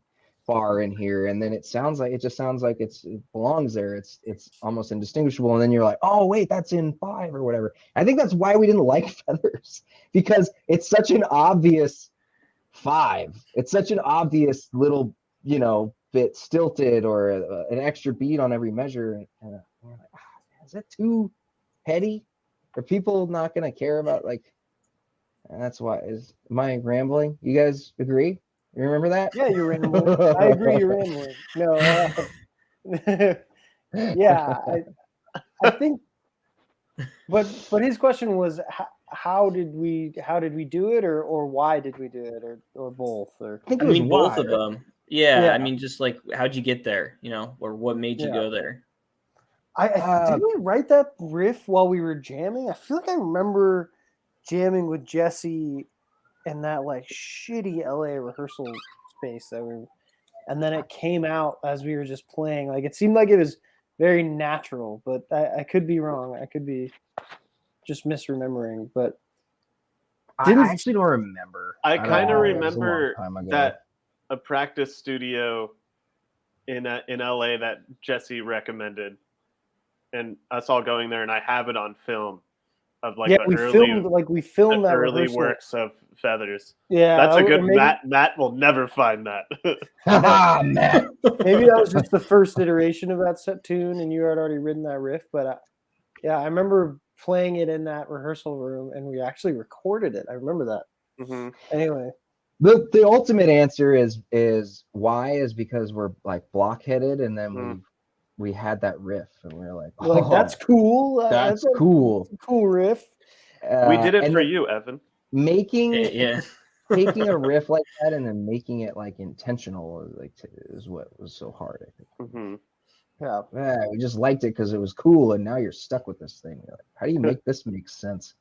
bar in here, and then it just sounds like it belongs there. It's almost indistinguishable, and then you're like, oh wait, that's in 5 or whatever. I think that's why we didn't like Feathers, because it's such an obvious 5. It's such an obvious little, bit stilted, or an extra beat on every measure, and we're like, is that too heady? Are people not going to care about, like? And that's why. Am I rambling? You guys agree? You remember that? Yeah, you're rambling. I agree, you're rambling. No, yeah, I think. But his question was, how did we do it, or why did we do it, or both? Or I mean, both of them. Yeah, I mean, just like, how'd you get there? Or what made you go there? Did we write that riff while we were jamming? I feel like I remember jamming with Jesse in that like shitty LA rehearsal space and then it came out as we were just playing. Like, it seemed like it was very natural, but I could be wrong. I could be just misremembering, but I actually don't remember. I kind of remember that a practice studio in LA that Jesse recommended, and us all going there, and I have it on film of like we filmed that early rehearsal. Works of Feathers. Yeah, that's a good. Matt will never find that. Matt. Maybe that was just the first iteration of that set tune, and you had already written that riff. But I remember playing it in that rehearsal room, and we actually recorded it. I remember that. Mm-hmm. Anyway, the ultimate answer is because we're like blockheaded, and then we had that riff, and we were like, that's cool. That's cool. Cool riff. We did it for you, Evan. Taking a riff like that and then making it like intentional, is what was so hard, I think. Mm-hmm. Yeah, we just liked it because it was cool, and now you're stuck with this thing. You're like, how do you make this make sense?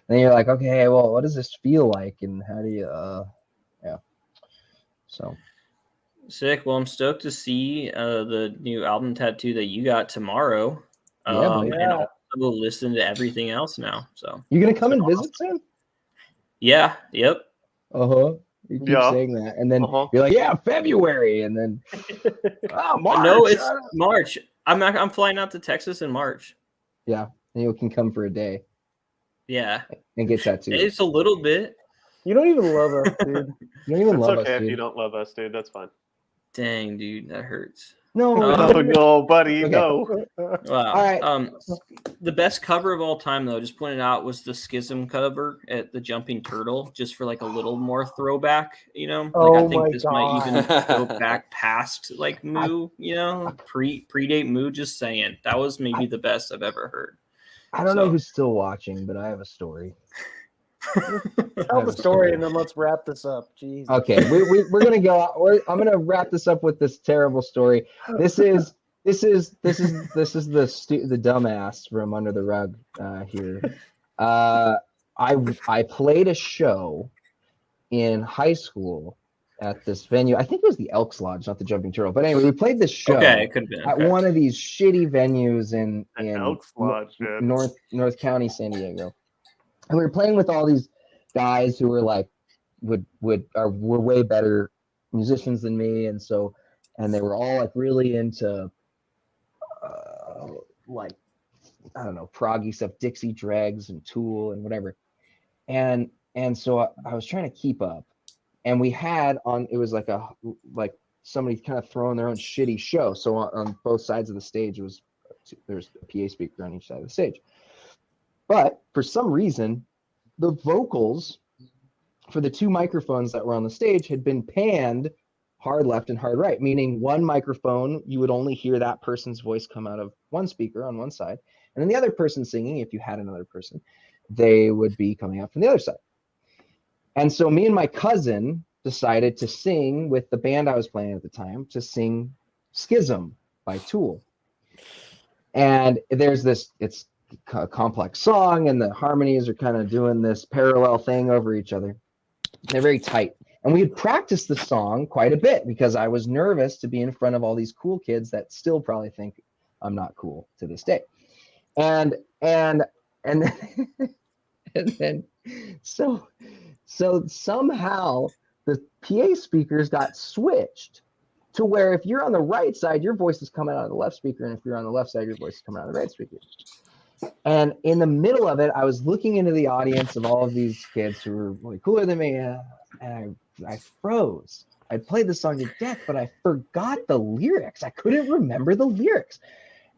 And then you're like, okay, well, what does this feel like, and how do you so sick. Well, I'm stoked to see the new album tattoo that you got tomorrow. And I'll listen to everything else now. So you gonna come and visit soon? Yeah. Yep. You keep saying that, and then you're like, yeah, February, and then March. No, it's March. I'm flying out to Texas in March. Yeah, and you can come for a day. Yeah, and get tattooed. It's a little bit. You don't even love us, dude. You don't even love us, dude. If you don't love us, dude. That's fine. Dang, dude, that hurts. No, no, buddy, no. Wow. All right. The best cover of all time, though, just pointed out, was the Schism cover at the Jumping Turtle, just for like a little more throwback, I think this might even go back past like Moo, predate Moo. Just saying, that was maybe the best I've ever heard. I don't know who's still watching, but I have a story. Tell the story and then let's wrap this up. Jeez. Okay, we're gonna go. I'm gonna wrap this up with this terrible story. This is the dumbass from Under the Rug here. I played a show in high school at this venue. I think it was the Elks Lodge, not the Jumping Turtle. But anyway, we played this show Okay, it could have been. at Okay. one of these shitty venues in Elks Lodge, shit. North County, San Diego. And we were playing with all these guys who were like were way better musicians than me, and they were all like really into like, I don't know, proggy stuff, Dixie Dregs and Tool and whatever. And so I was trying to keep up, and we had on, it was like somebody kind of throwing their own shitty show. So on both sides of the stage, there's a PA speaker on each side of the stage. But for some reason, the vocals for the two microphones that were on the stage had been panned hard left and hard right, meaning one microphone, you would only hear that person's voice come out of one speaker on one side, and then the other person singing, if you had another person, they would be coming out from the other side. And so me and my cousin decided to sing with the band I was playing at the time, to sing Schism by Tool. And there's this, it's a complex song, and the harmonies are kind of doing this parallel thing over each other. They're very tight. And we had practiced the song quite a bit because I was nervous to be in front of all these cool kids that still probably think I'm not cool to this day. And then so somehow the PA speakers got switched to where if you're on the right side, your voice is coming out of the left speaker, and if you're on the left side, your voice is coming out of the right speaker. And in the middle of it, I was looking into the audience of all of these kids who were way cooler than me, and I froze. I played the song to death, but I forgot the lyrics. I couldn't remember the lyrics.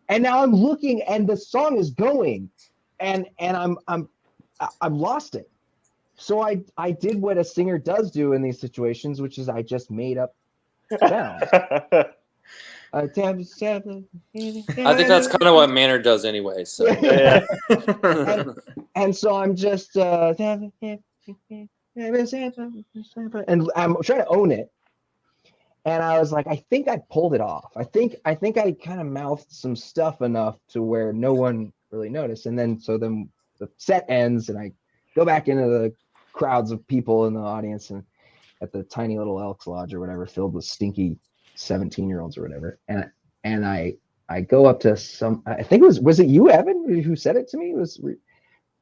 And now I'm looking, and the song is going, and I'm lost it. So I did what a singer does do in these situations, which is I just made up sounds. I think that's kind of what Manor does anyway. So Yeah. and so I'm just and I'm trying to own it. And I was like, I think I pulled it off. I think I kind of mouthed some stuff enough to where no one really noticed. And then the set ends, and I go back into the crowds of people in the audience, and at the tiny little Elks Lodge or whatever, filled with stinky 17-year-olds or whatever. And I go up to some, I think it was it you, Evan, who said it to me?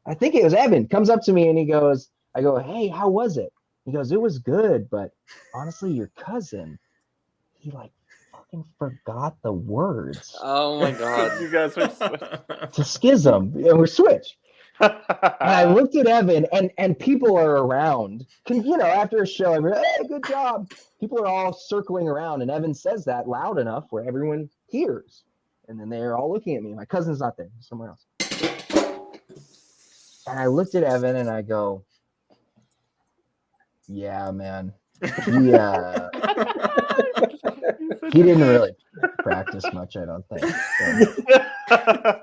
I think it was Evan, comes up to me and he goes, I go, hey, how was it? He goes, it was good, but honestly, your cousin, he like fucking forgot the words. Oh my God. You guys are to Schism, and we're switched. And I looked at Evan, and people are around. After a show, I'm like, hey, good job. People are all circling around, and Evan says that loud enough where everyone hears. And then they're all looking at me. My cousin's not there, he's somewhere else. And I looked at Evan, and I go, yeah, man. He didn't really practice much, I don't think. So.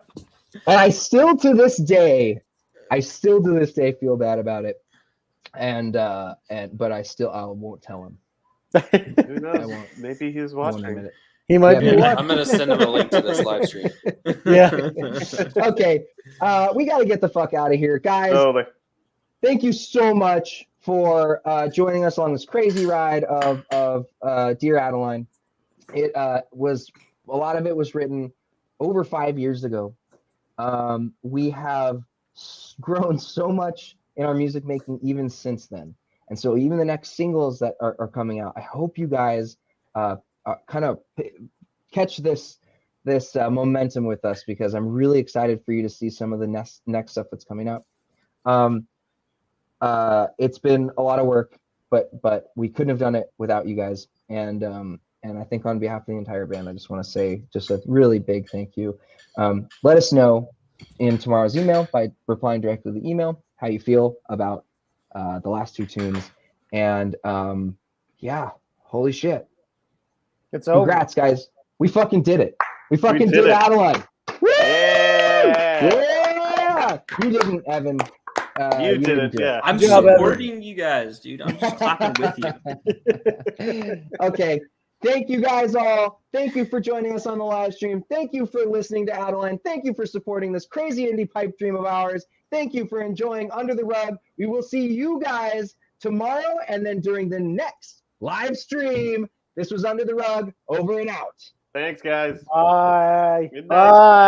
And I still to this day feel bad about it. But I won't tell him. Who knows? Maybe he's watching. He might be watching. I'm going to send him a link to this live stream. Yeah. Okay. We got to get the fuck out of here. Guys, thank you so much for joining us on this crazy ride of Dear Adeline. It was, a lot of it was written over 5 years ago. We have grown so much in our music making even since then. And so even the next singles that are coming out, I hope you guys kind of catch this momentum with us, because I'm really excited for you to see some of the next stuff that's coming up. It's been a lot of work, but we couldn't have done it without you guys. And I think on behalf of the entire band, I just want to say just a really big thank you. Let us know in tomorrow's email by replying directly to the email how you feel about the last two tunes. And yeah, holy shit. It's over. Congrats, guys. We fucking did it. We fucking did it, Adeline. Woo! Yeah! You didn't, Evan. You didn't do it. I'm supporting you guys, dude. I'm just clapping with you. Okay. Thank you guys all. Thank you for joining us on the live stream. Thank you for listening to Adeline. Thank you for supporting this crazy indie pipe dream of ours. Thank you for enjoying Under the Rug. We will see you guys tomorrow and then during the next live stream. This was Under the Rug. Over and out. Thanks, guys. Bye. Good night. Bye.